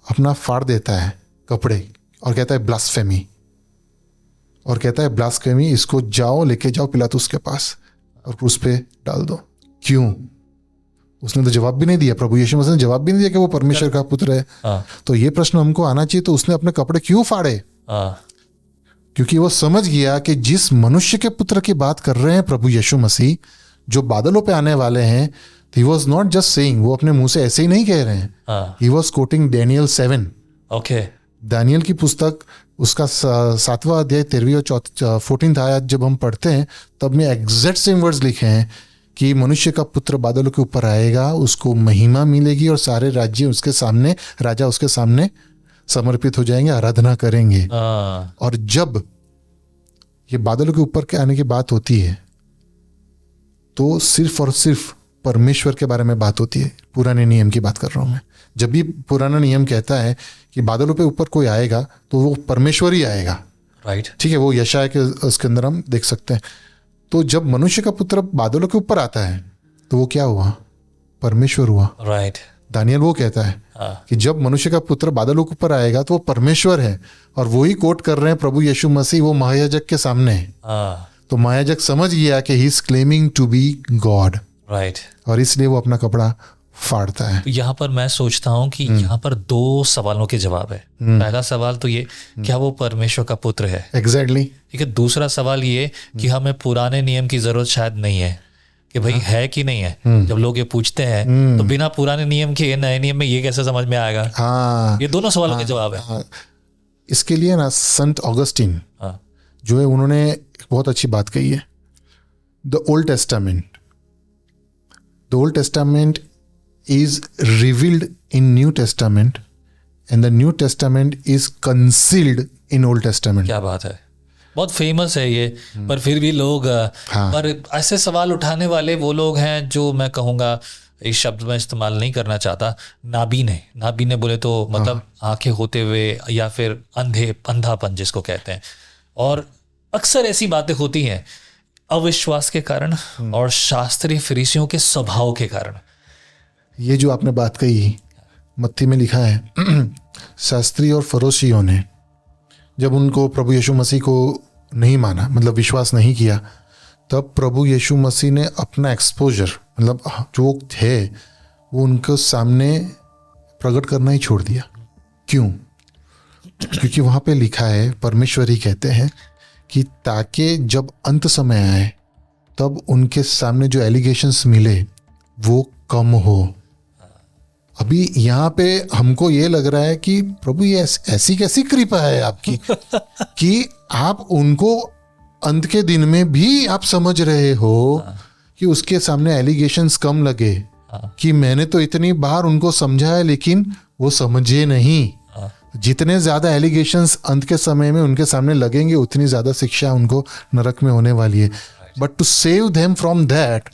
S1: अपना फाड़ देता है कपड़े, और कहता है ब्लास्फेमी, और कहता है ब्लास्फेमी, इसको जाओ लेके जाओ पिलातुस के पास और क्रूस पे डाल दो। क्यों? उसने तो जवाब भी नहीं दिया, प्रभु यीशु मसीह ने जवाब भी नहीं दिया कि वो परमेश्वर का पुत्र है। तो ये प्रश्न हमको आना चाहिए, तो उसने अपने कपड़े क्यों फाड़े? क्योंकि वो समझ गया कि जिस मनुष्य के पुत्र की बात कर रहे हैं प्रभु यीशु मसीह, जो बादलों पे आने वाले हैं, he was not just saying, वो अपने मुंह से ऐसे ही नहीं कह रहे हैं। He was quoting Daniel 7।
S2: Okay.
S1: दानियल की पुस्तक, उसका 7वां अध्याय 13वीं और 14th आयत जब हम पढ़ते हैं, तब में एग्जैक्ट सेम वर्ड्स लिखे हैं कि मनुष्य का पुत्र बादलों के ऊपर आएगा, उसको महिमा मिलेगी और सारे राज्य उसके सामने, राजा उसके सामने समर्पित हो जाएंगे, आराधना करेंगे। और जब ये बादलों के ऊपर के आने की बात होती है तो सिर्फ और सिर्फ परमेश्वर के बारे में बात होती है। पुराने नियम की बात कर रहा हूं मैं। जब भी पुराना नियम कहता है कि बादलों पे ऊपर कोई आएगा तो वो परमेश्वर ही आएगा,
S2: राइट।
S1: ठीक है, वो यशाया के उसके अंदर हम देख सकते हैं। तो जब मनुष्य का पुत्र बादलों के ऊपर आता है तो वो क्या हुआ? परमेश्वर हुआ,
S2: राइट।
S1: दानियल वो कहता है कि जब मनुष्य का पुत्र बादलों के ऊपर आएगा तो वो परमेश्वर है, और वही कोट कर रहे हैं प्रभु यीशु मसीह, वो महायाजक के सामने। तो महायाजक समझ गया कि he is claiming to be God,
S2: right.
S1: और इसलिए वो अपना कपड़ा फाड़ता है।
S2: यहाँ पर मैं सोचता हूँ कि यहाँ पर 2 सवालों के जवाब है। पहला सवाल तो ये, क्या वो परमेश्वर का पुत्र है?
S1: एग्जैक्टली।
S2: ठीक है। दूसरा सवाल ये कि हमें पुराने नियम की जरूरत शायद नहीं है कि भाई है कि नहीं है। जब लोग ये पूछते हैं तो बिना पुराने नियम के नए नियम में ये कैसे समझ में आएगा?
S1: हाँ,
S2: ये दोनों सवालों के जवाब है।
S1: इसके लिए ना संत ऑगस्टिन जो है, उन्होंने एक बहुत अच्छी बात कही है। The old testament is revealed in New Testament and the New Testament is concealed in Old Testament।
S2: क्या बात है, बहुत फेमस है ये। पर फिर भी लोग पर ऐसे सवाल उठाने वाले वो लोग हैं जो मैं कहूँगा, इस शब्द में इस्तेमाल नहीं करना चाहता, नाबीने बोले तो मतलब आंखें होते हुए या फिर अंधापन जिसको कहते हैं। और अक्सर ऐसी बातें होती हैं अविश्वास के कारण और शास्त्रीय फरीसियों के स्वभाव के कारण।
S1: ये जो आपने बात कही, मत्ती में लिखा है शास्त्री और फरीसियों ने जब उनको प्रभु यीशु मसीह को नहीं माना, मतलब विश्वास नहीं किया, तब प्रभु यीशु मसीह ने अपना एक्सपोजर, मतलब जो थे वो उनके सामने प्रकट करना ही छोड़ दिया। क्यों? क्योंकि वहाँ पे लिखा है, परमेश्वर ही कहते हैं कि ताकि जब अंत समय आए तब उनके सामने जो एलिगेशंस मिले वो कम हो। अभी यहाँ पे हमको ये लग रहा है कि प्रभु ये ऐसी कैसी कृपा है आपकी कि आप उनको अंत के दिन में भी आप समझ रहे हो कि उसके सामने एलिगेशंस कम लगे, कि मैंने तो इतनी बार उनको समझा है लेकिन वो समझे नहीं। जितने ज्यादा एलिगेशंस अंत के समय में उनके सामने लगेंगे उतनी ज्यादा शिक्षा उनको नरक में होने वाली है। But to save them from that,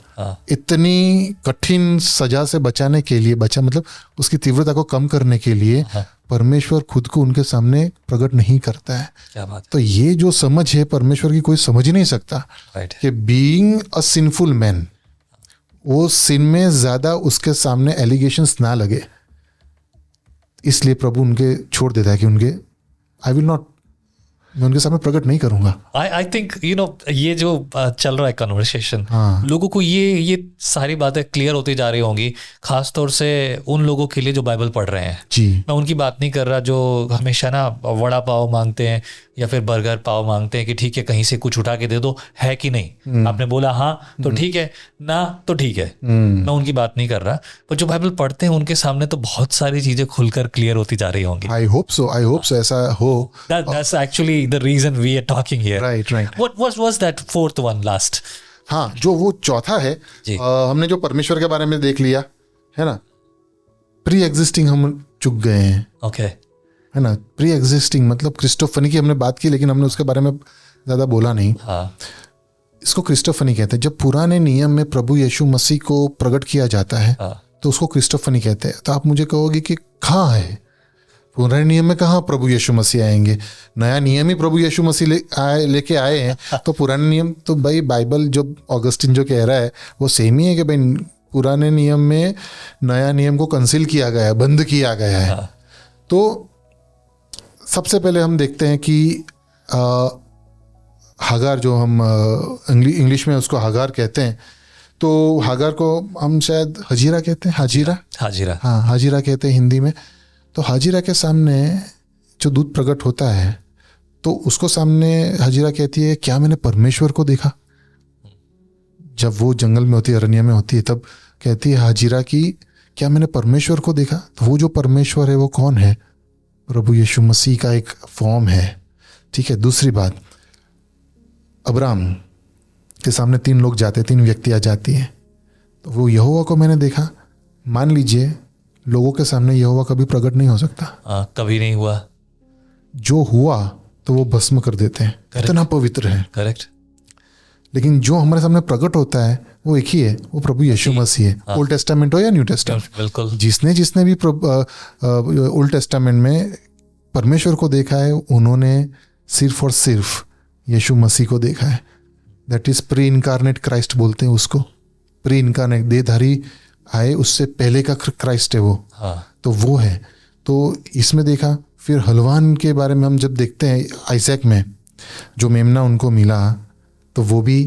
S1: इतनी कठिन सजा से बचाने के लिए, मतलब उसकी तीव्रता को कम करने के लिए परमेश्वर खुद को उनके सामने प्रकट नहीं करता है।
S2: क्या बात।
S1: तो ये जो समझ है परमेश्वर की, कोई समझ ही नहीं सकता कि बीइंग अ सिनफुल मैन, वो सिन में ज्यादा उसके सामने एलिगेशंस ना लगे, इसलिए प्रभु उनके छोड़ देता है कि मैं उनके सामने प्रकट नहीं करूंगा।
S2: आई थिंक ये जो चल रहा है कन्वर्सेशन, लोगों को ये सारी बातें क्लियर होती जा रही होंगी, खास तौर से उन लोगों के लिए जो बाइबल पढ़ रहे हैं
S1: जी।
S2: मैं उनकी बात नहीं कर रहा जो हमेशा ना वड़ा पाव मांगते हैं या फिर बर्गर पाव मांगते हैं कि ठीक है कहीं से कुछ उठा के दे दो, है कि नहीं। आपने बोला हाँ तो ठीक है, ना तो ठीक है। मैं उनकी बात नहीं कर रहा, पर जो बाइबल पढ़ते हैं उनके सामने तो बहुत सारी चीजें खुलकर क्लियर होती जा रही होंगी।
S1: आई होप सो ऐसा हो।
S2: That's actually the reason we are talking here.
S1: Right.
S2: What was that fourth one last?
S1: हाँ, जो वो चौथा है, हमने जो परमेश्वर के बारे में देख लिया है ना, प्री एग्जिस्टिंग हम चुक गए हैं।
S2: ओके,
S1: है ना, प्री एग्जिस्टिंग मतलब क्रिस्टोफनी की हमने बात की लेकिन हमने उसके बारे में ज्यादा बोला नहीं। इसको क्रिस्टोफनी कहते हैं। जब पुराने नियम में प्रभु यीशु मसीह को प्रकट किया जाता है तो उसको क्रिस्टोफनी कहते हैं। तो आप मुझे कहोगे कि कहाँ है पुराने नियम में, कहाँ प्रभु यीशु मसीह आएंगे? नया नियम ही प्रभु यीशु मसीह लेके आए हैं। तो पुराने नियम तो भाई बाइबल जो ऑगस्टिन जो कह रहा है वो सेम ही है कि भाई पुराने नियम में नया नियम को कंसील किया गया है, बंद किया गया है। तो सबसे पहले हम देखते हैं कि हागार, जो हम इंग्लिश में उसको हागार कहते हैं, तो हागार को हम शायद हजीरा कहते हैं, हाजीरा, हाँ हाजीरा कहते हैं हिंदी में। तो हाजीरा के सामने जो दूत प्रकट होता है तो उसको सामने हाजीरा कहती है, क्या मैंने परमेश्वर को देखा? जब वो जंगल में होती है, अरण्य में होती है, तब कहती है हाजीरा की, क्या मैंने परमेश्वर को देखा? तो वो जो परमेश्वर है वो कौन है? प्रभु यीशु मसीह का एक फॉर्म है। ठीक है। दूसरी बात, अब्राहम के सामने 3 लोग जाते, 3 व्यक्तियां जाती हैं, तो वो यहोवा को मैंने देखा। मान लीजिए लोगों के सामने यहोवा कभी प्रकट नहीं हो सकता,
S2: कभी नहीं हुआ।
S1: जो हुआ तो वो भस्म कर देते हैं, इतना पवित्र है।
S2: करेक्ट।
S1: लेकिन जो हमारे सामने प्रकट होता है वो एक ही है, वो प्रभु यीशु मसीह है। ओल्ड टेस्टामेंट हो या न्यू टेस्टामेंट,
S2: बिल्कुल।
S1: जिसने भी ओल्ड टेस्टामेंट में परमेश्वर को देखा है, उन्होंने सिर्फ और सिर्फ यीशु मसीह को देखा है। That is pre incarnate Christ बोलते हैं उसको। प्री इनकारनेट, देहधारी आए उससे पहले का क्राइस्ट है वो। तो वो है। तो इसमें देखा। फिर हलवान के बारे में हम जब देखते हैं आइजैक में, जो मेमना उनको मिला, तो वो भी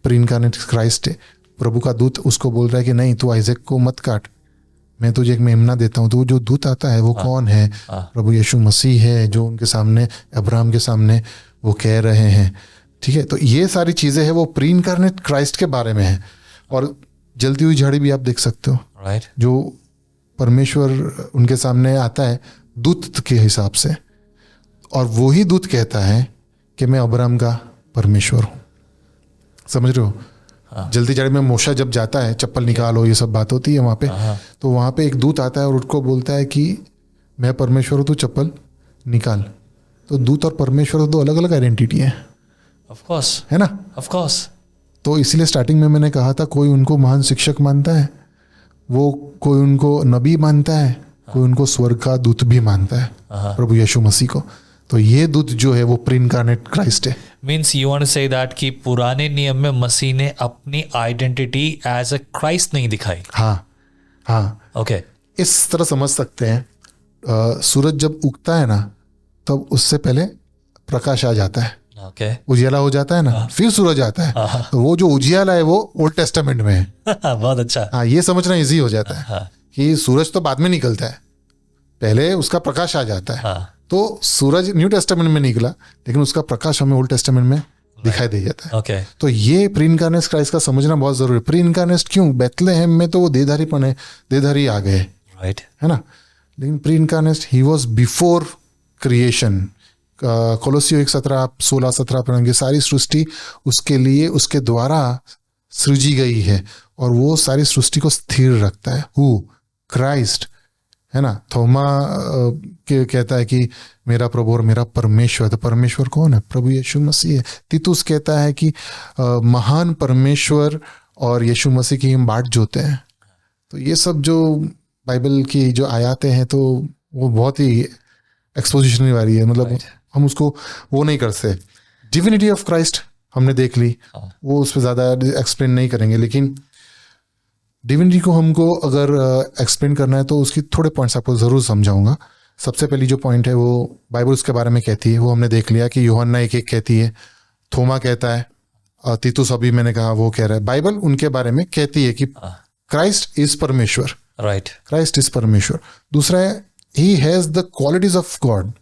S1: प्री इनकारनेट क्राइस्ट है। प्रभु का दूत उसको बोल रहा है कि नहीं, तू आइजैक को मत काट, मैं तुझे एक मेमना देता हूँ। तो वो जो दूत आता है वो कौन है? प्रभु यीशु मसीह है, जो उनके सामने, अब्राहम के सामने वो कह रहे हैं। ठीक है। तो ये सारी चीज़ें हैं वो प्री इनकारनेट क्राइस्ट के बारे में है। और जलती हुई झाड़ी भी आप देख सकते हो,
S2: राइट,
S1: जो परमेश्वर उनके सामने आता है दूत के हिसाब से, और वो ही दूत कहता है कि मैं अब्राहम का परमेश्वर हूँ। समझ रहे हो? जलती झाड़ी में मूसा जब जाता है, चप्पल निकालो, ये सब बात होती है वहाँ पे। तो वहाँ पे एक दूत आता है और उसको बोलता है कि मैं परमेश्वर हूँ, तू चप्पल निकाल। तो दूत और परमेश्वर दो अलग अलग आइडेंटिटी है,
S2: ऑफ कोर्स,
S1: है ना?
S2: Of course.
S1: तो इसलिए स्टार्टिंग में मैंने कहा था, कोई उनको महान शिक्षक मानता है, वो कोई उनको नबी मानता है, कोई उनको स्वर्ग का दूत भी मानता है, प्रभु यीशु मसीह को। तो ये दूत जो है वो प्री इनकारनेट क्राइस्ट है।
S2: Means you want to say that कि पुराने नियम में मसीह ने अपनी आइडेंटिटी एज अ क्राइस्ट नहीं दिखाई।
S1: हाँ।
S2: ओके।
S1: इस तरह समझ सकते हैं, सूरज जब उगता है ना, तब उससे पहले प्रकाश आ जाता है, उजियाला हो जाता है ना, फिर सूरज आता है। तो वो जो उजियाला है वो ओल्ड टेस्टामेंट में है।
S2: बहुत अच्छा।
S1: हाँ, ये समझना इजी हो जाता है कि सूरज तो बाद में निकलता है, पहले उसका प्रकाश आ जाता है। तो सूरज न्यू टेस्टामेंट में निकला, लेकिन उसका प्रकाश हमें ओल्ड टेस्टामेंट में दिखाई दे जाता है। तो ये प्री इनकारनेट क्राइस्ट का समझना बहुत जरूरी है। प्री इनकारनेट क्यों? बेथलेहेम में तो वो देहधारीपन है, देहधारी आ गए,
S2: राइट,
S1: है ना? लेकिन pre incarnate he was before creation. कोलोसियो 1:17 आप 16-17 पढ़ेंगे, सारी सृष्टि उसके लिए, उसके द्वारा सृजी गई है, और वो सारी सृष्टि को स्थिर रखता है। हु? क्राइस्ट, है ना? थोमा कहता है कि मेरा प्रभु और मेरा परमेश्वर। तो परमेश्वर कौन है? प्रभु यीशु मसीह है। तीतुस कहता है कि महान परमेश्वर और यीशु मसीह की हम बाट जोते हैं। तो ये सब जो बाइबल की जो आयातें हैं, तो वो बहुत ही एक्सपोजिशनरी वाली है। मतलब हम उसको वो नहीं कर सकते। डिविनिटी ऑफ क्राइस्ट हमने देख ली, वो उस पर ज़्यादा एक्सप्लेन नहीं करेंगे। लेकिन डिविनिटी को हमको अगर एक्सप्लेन करना है तो उसकी थोड़े पॉइंट्स आपको ज़रूर समझाऊंगा। सबसे पहली जो पॉइंट है वो बाइबल उसके बारे में कहती है, वो हमने देख लिया कि यूहन्ना 1:1 कहती है, थोमा कहता है, तीतुस अभी मैंने कहा वो कह रहा है। बाइबल उनके बारे में कहती है कि क्राइस्ट इज परमेश्वर,
S2: राइट,
S1: क्राइस्ट इज परमेश्वर। दूसरा है he has the qualities of God.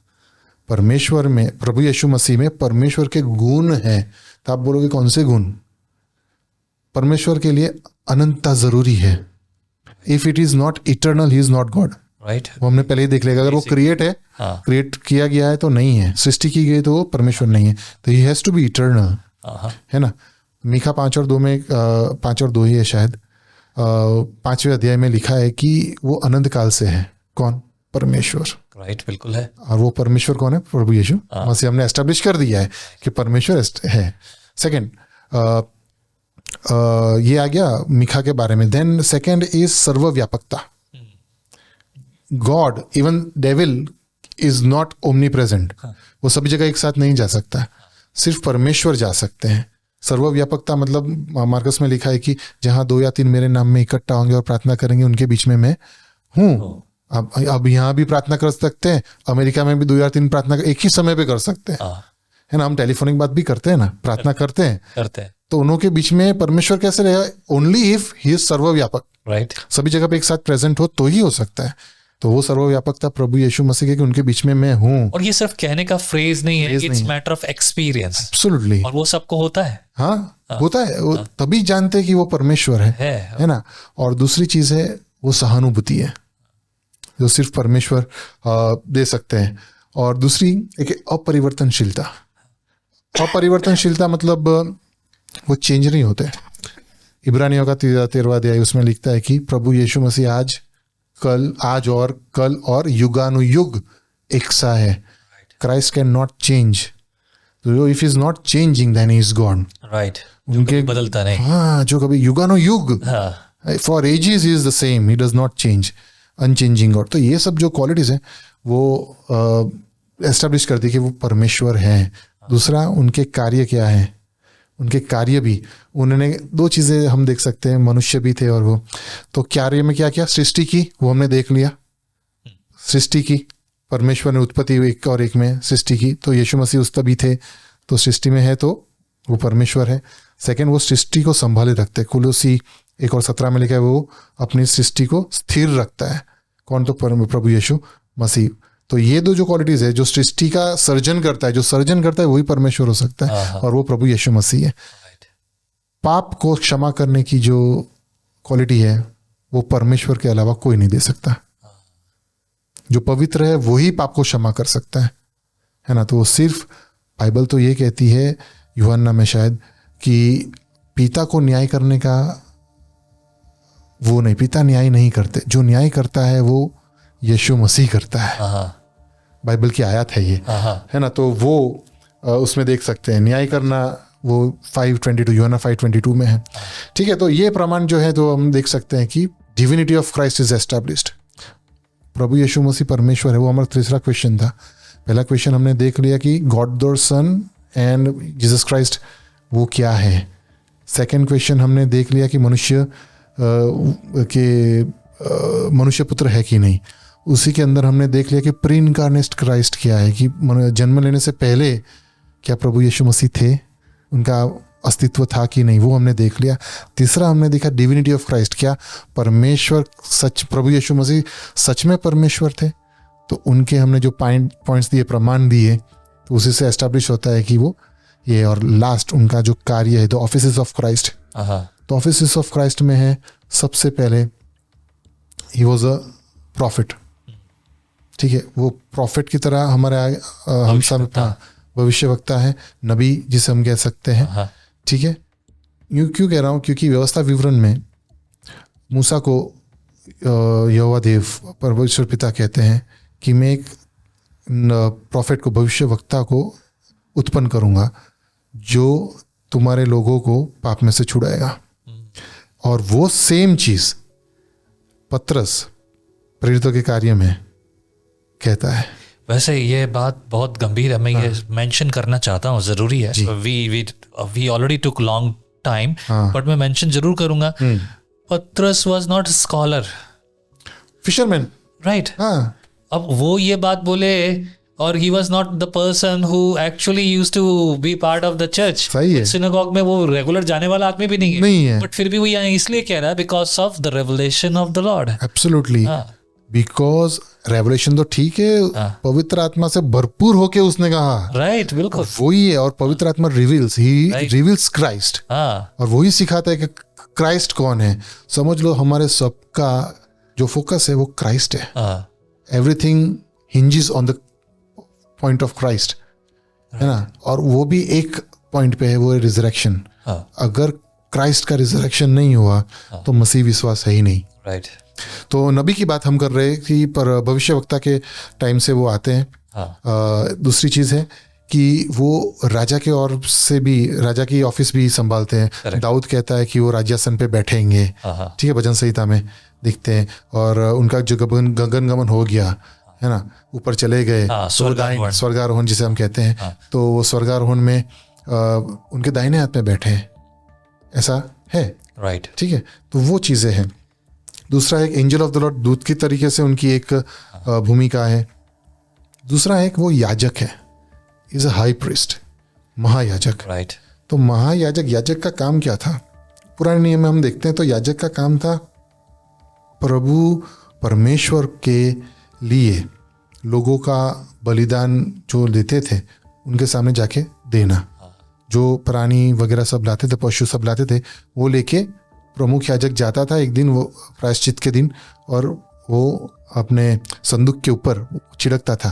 S1: परमेश्वर में, प्रभु यीशु मसीह में परमेश्वर के गुण हैं। तो आप बोलोगे कौन से गुण? परमेश्वर के लिए अनंतता जरूरी है। If it is not eternal, he is not God,
S2: right.
S1: वो हमने पहले ही देख लिया। अगर वो क्रिएट है, क्रिएट किया गया है तो नहीं है, सृष्टि की गई तो वो परमेश्वर नहीं है। तो he has to be eternal, है ना? मीका 5:2 में, 5:2 ही है शायद, 5वें अध्याय में लिखा है कि वो अनंत काल से है। कौन? परमेश्वर,
S2: राइट, बिल्कुल है।
S1: और वो परमेश्वर कौन है? प्रभु यीशु मसीह। हमने एस्टेब्लिश कर दिया है कि परमेश्वर है। सेकंड, ये आ गया मीका के बारे में। देन सेकंड इज सर्वव्यापकता। God, even devil is not omnipresent, वो सभी जगह एक साथ नहीं जा सकता, सिर्फ परमेश्वर जा सकते हैं। सर्वव्यापकता मतलब मार्कस में लिखा है कि जहां 2 या 3 मेरे नाम में इकट्ठा होंगे और प्रार्थना करेंगे, उनके बीच में मैं हूँ। अब यहाँ भी प्रार्थना कर सकते हैं, अमेरिका में भी 2 या 3 प्रार्थना एक ही समय पे कर सकते हैं, है ना, हम टेलीफोनिक बात भी करते हैं ना, प्रार्थना करते हैं, तो उन्हों के बीच में परमेश्वर कैसे रहेगा? ओनली इफ ही इज सर्वव्यापक,
S2: राइट,
S1: सभी जगह पे एक साथ प्रेजेंट हो तो ही हो सकता है। तो वो सर्वव्यापकता प्रभु यीशु मसीह के कि उनके बीच में मैं हूँ।
S2: और ये सिर्फ कहने का फ्रेज नहीं है, it's matter of experience.
S1: Absolutely.
S2: और वो सबको होता है।
S1: हाँ, होता है, वो तभी जानते हैं कि वो परमेश्वर है ना। और दूसरी चीज है वो सहानुभूति है, जो सिर्फ परमेश्वर दे सकते हैं। और दूसरी एक अपरिवर्तनशीलता। अपरिवर्तनशीलता मतलब वो चेंज नहीं होते। इब्रानियों का 13वां अध्याय उसमें लिखता है कि प्रभु यीशु मसीह आज और कल और युगानुयुग एक सा है। क्राइस्ट कैन नॉट चेंज, तो if is not changing then he is gone.
S2: Right,
S1: उनके
S2: बदलता नहीं।
S1: हाँ, जो कभी युगानुयुग, for ages he is the same, he does not change, unchanging God. तो ये सब जो क्वालिटीज हैं वो एस्टेब्लिश करती है कि वो परमेश्वर हैं। दूसरा, उनके कार्य क्या हैं? उनके कार्य भी, उन्होंने दो चीज़ें हम देख सकते हैं, मनुष्य भी थे और वो, तो कार्य में क्या किया? सृष्टि की, वो हमने देख लिया। सृष्टि की, परमेश्वर ने उत्पत्ति एक और एक में सृष्टि की, तो यीशु मसीह उस तभी थे, तो सृष्टि में है तो वो परमेश्वर है। सेकंड, वो सृष्टि को संभाले रखते हैं। कुलोसी 1:17 में लिखा है वो अपनी सृष्टि को स्थिर रखता है। कौन? तो प्रभु यीशु मसीह। तो ये दो जो क्वालिटीज है, जो सृष्टि का सर्जन करता है, जो सर्जन करता है वही परमेश्वर हो सकता है, और वो प्रभु यीशु मसीह है। पाप को क्षमा करने की जो क्वालिटी है वो परमेश्वर के अलावा कोई नहीं दे सकता। जो पवित्र है वही पाप को क्षमा कर सकता है ना। तो वो सिर्फ, बाइबल तो ये कहती है यूहन्ना में शायद, कि पिता को न्याय करने का वो नहीं, पिता न्याय नहीं करते, जो न्याय करता है वो यीशु मसीह करता है। बाइबल की आयत है ये, है ना। तो वो उसमें देख सकते हैं न्याय करना, वो 5:22 यूहन्ना 5:22 में है। ठीक है, तो ये प्रमाण जो है तो हम देख सकते हैं कि divinity of Christ is established. प्रभु यीशु मसीह परमेश्वर है, वो हमारा तीसरा क्वेश्चन था। पहला क्वेश्चन हमने देख लिया कि God the son and Jesus Christ वो क्या है। सेकंड क्वेश्चन हमने देख लिया कि मनुष्य पुत्र है कि नहीं। उसी के अंदर हमने देख लिया कि प्री इनकार्नेट क्राइस्ट क्या है, कि जन्म लेने से पहले क्या प्रभु यीशु मसीह थे, उनका अस्तित्व था कि नहीं, वो हमने देख लिया। तीसरा हमने देखा डिविनिटी ऑफ क्राइस्ट, क्या परमेश्वर सच, प्रभु यीशु मसीह सच में परमेश्वर थे। तो उनके हमने जो पॉइंट्स दिए, प्रमाण दिए, तो उसी से एस्टैब्लिश होता है कि वो ये। और लास्ट उनका जो कार्य है, द ऑफिसेस ऑफ क्राइस्ट। तो ऑफिसेस ऑफ क्राइस्ट में है सबसे पहले ही वॉज अ प्रॉफिट। ठीक है, वो प्रॉफिट की तरह हमारे हम सब भविष्यवक्ता है, नबी जिसे हम कह सकते हैं। ठीक है, यूँ क्यों कह रहा हूँ? क्योंकि व्यवस्था विवरण में मूसा को यहोवा देव परमेश्वर पिता कहते हैं कि मैं एक प्रॉफिट को, भविष्यवक्ता को उत्पन्न करूँगा जो तुम्हारे लोगों को पाप में से छुड़ाएगा। और वो सेम चीज़ पत्रस प्रेरितों के कार्य में कहता है।
S2: वैसे ये बात बहुत गंभीर है, मैं ये मेंशन करना चाहता हूँ, जरूरी है। We already took long time, but मैं मेंशन जरूर करूंगा। पत्रस was not scholar,
S1: fisherman,
S2: right. अब वो ये बात बोले, और he was not the person who actually used to be part of the church.
S1: सही है।
S2: सिनेगॉग में वो रेगुलर जाने वाला आदमी भी नहीं है। बट फिर भी वो यहाँ इसलिए कह रहा है because of the revelation of the Lord.
S1: Absolutely, because revelation तो ठीक है, पवित्र आत्मा से भरपूर होके उसने कहा, राइट, बिल्कुल वही है। और पवित्र आत्मा रिवील्स, ही रिवील्स क्राइस्ट, और वही सिखाता है कि क्राइस्ट कौन है। समझ लो हमारे सबका जो फोकस है वो क्राइस्ट है। Everything hinges on the point of Christ, है ना। और वो भी एक पॉइंट पे है, वो है रिजरेक्शन। अगर क्राइस्ट का रिजरेक्शन नहीं हुआ तो मसीह विश्वास है ही नहीं, राइट। तो नबी की बात हम कर रहे हैं कि पर भविष्यवक्ता के टाइम से वो आते हैं। दूसरी चीज़ है कि वो राजा के ओर से भी, राजा की ऑफिस भी संभालते हैं। दाऊद कहता है कि वो राजासन पे बैठेंगे, ठीक है, भजन संहिता में दिखते हैं। और उनका जो गगन गमन हो गया, है ना, ऊपर चले गए, स्वर्गारोहण जिसे हम कहते हैं। तो वो स्वर्गारोहण में उनके दाहिने हाथ में बैठे हैं, ऐसा है, राइट। ठीक है, तो वो चीज़ें हैं। दूसरा एक एंजल ऑफ द लॉर्ड, दूत की तरीके से उनकी एक भूमिका है। दूसरा एक वो याजक है, इज अ हाई प्रीस्ट। महायाजक।
S2: राइट।
S1: तो महायाजक, याजक का काम क्या था? पुराने नियम में हम देखते हैं तो याजक का काम था प्रभु परमेश्वर के लिए लोगों का बलिदान जो देते थे उनके सामने जाके देना। जो प्राणी वगैरह सब लाते थे, पशु सब लाते थे, वो लेके प्रमुख याजक जाता था एक दिन, वो प्रायश्चित के दिन, और वो अपने संदूक के ऊपर छिड़कता था,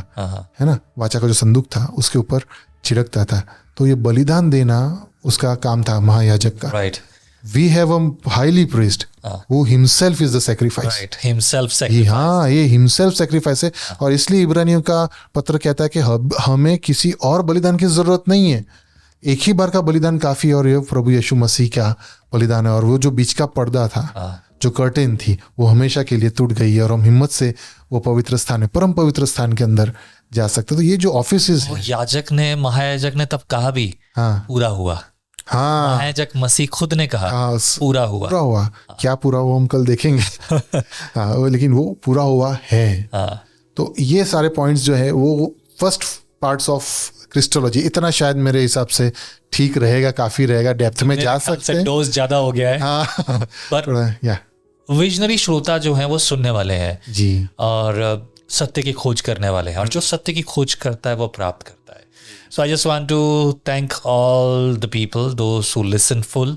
S1: है ना, वाचा का जो संदूक था उसके ऊपर छिड़कता था। तो ये बलिदान देना उसका काम था महायाजक का।
S2: Right.
S1: We have a highly priest who himself is the sacrifice।
S2: Right, himself sacrifice.
S1: हाँ, ये हिमसेल्फ सेक्रीफाइस है। और इसलिए इब्रानियों का पत्र कहता है कि हमें किसी और बलिदान की जरूरत नहीं है, एक ही बार का बलिदान काफी है, और ये प्रभु यीशु मसीह का बलिदान है। और वो जो बीच का पर्दा था, जो कर्टेन थी, वो हमेशा के लिए टूट गई है, और हम हिम्मत से वो पवित्र स्थान है, परम पवित्र स्थान के अंदर जा सकते। तो ये जो ऑफिस है,
S2: याजक ने, महायाजक ने तब कहा भी पूरा हुआ।
S1: हाँ,
S2: महायाजक मसीह खुद ने कहा पूरा हुआ।
S1: पूरा हुआ। क्या पूरा हुआ हम कल देखेंगे। हाँ, लेकिन वो पूरा हुआ है। तो ये सारे पॉइंट्स जो है वो फर्स्ट पार्ट्स ऑफ क्रिस्टोलॉजी, इतना शायद मेरे हिसाब से ठीक रहेगा, काफी रहेगा, डेप्थ में जा सकते हैं।
S2: डोज ज्यादा हो गया है।
S1: हाँ,
S2: पर विजनरी श्रोता जो है वो सुनने वाले हैं
S1: जी,
S2: और सत्य की खोज करने वाले हैं, और जो सत्य की खोज करता है वो प्राप्त करता है। So I just want to thank all the people those who listen full,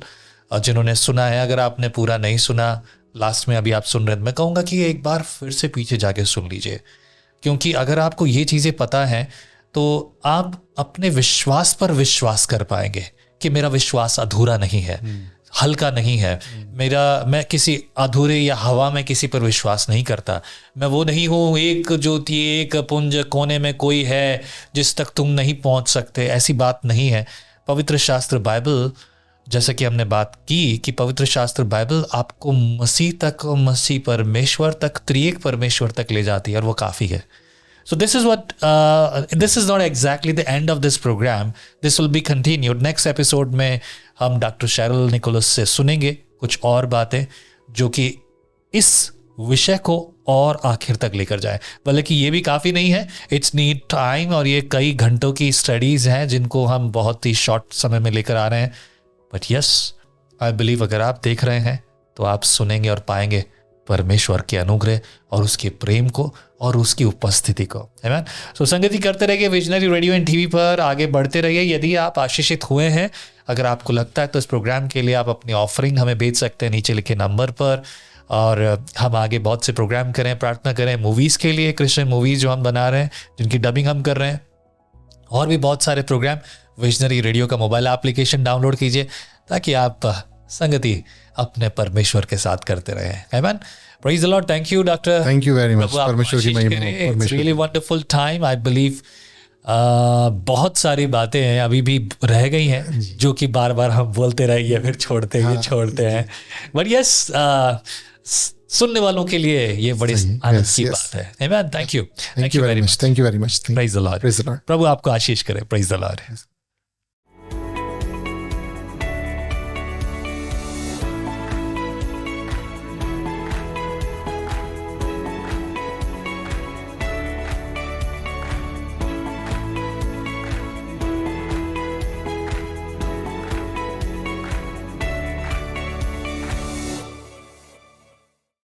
S2: जिन्होंने सुना है। अगर आपने पूरा नहीं सुना, लास्ट में अभी आप सुन रहे हैं, मैं कहूँगा कि एक बार फिर से पीछे जाके सुन लीजिए, क्योंकि अगर आपको ये चीज़ें पता हैं तो आप अपने विश्वास पर विश्वास कर पाएंगे कि मेरा विश्वास अधूरा नहीं है, हल्का नहीं है मैं किसी अधूरे या हवा में किसी पर विश्वास नहीं करता। मैं वो नहीं हूँ, एक ज्योति एक पुंज कोने में कोई है जिस तक तुम नहीं पहुँच सकते, ऐसी बात नहीं है। पवित्र शास्त्र बाइबल, जैसा कि हमने बात की कि पवित्र शास्त्र बाइबल आपको मसीह तक, मसीह परमेश्वर तक, त्रिएक परमेश्वर तक ले जाती है, और वो काफ़ी है। So this is not exactly the end of this program. This will be continued. Next episode में हम डॉक्टर शैरल निकोलस से सुनेंगे कुछ और बातें जो कि इस विषय को और आखिर तक लेकर जाए। बल्कि ये भी काफ़ी नहीं है, इट्स नीड टाइम, और ये कई घंटों की स्टडीज़ हैं जिनको हम बहुत ही शॉर्ट समय में लेकर आ रहे हैं। बट यस, आई बिलीव अगर आप देख रहे हैं तो आप सुनेंगे और पाएंगे परमेश्वर के अनुग्रह और उसके प्रेम को और उसकी उपस्थिति को। आमीन। सो संगति करते रहिए विजनरी रेडियो एंड टीवी पर, आगे बढ़ते रहिए। यदि आप आशीषित हुए हैं, अगर आपको लगता है तो इस प्रोग्राम के लिए आप अपनी ऑफरिंग हमें भेज सकते हैं नीचे लिखे नंबर पर, और हम आगे बहुत से प्रोग्राम करें, प्रार्थना करें मूवीज़ के लिए, क्रिश्चियन मूवीज़ जो हम बना रहे हैं, जिनकी डबिंग हम कर रहे हैं, और भी बहुत सारे प्रोग्राम। विजनरी रेडियो का मोबाइल एप्लीकेशन डाउनलोड कीजिए ताकि आप संगति अपने परमेश्वर के साथ करते रहें। आमीन। Praise the Lord. Thank you, Doctor.
S1: Thank you very much. परमेश्वर की महिमा।
S2: It's really wonderful time. I believe बहुत सारी बातें हैं अभी भी रह गई हैं जो कि बार बार हम बोलते रहेंगे, फिर छोड़ते हैं। But yes, सुनने वालों के लिए ये बड़ी आनंद की बात है। Amen. Thank you. Thank you very much.
S1: Thank you very much.
S2: Praise the Lord.
S1: Praise the Lord.
S2: प्रभु आपको आशीष करे। Praise the Lord.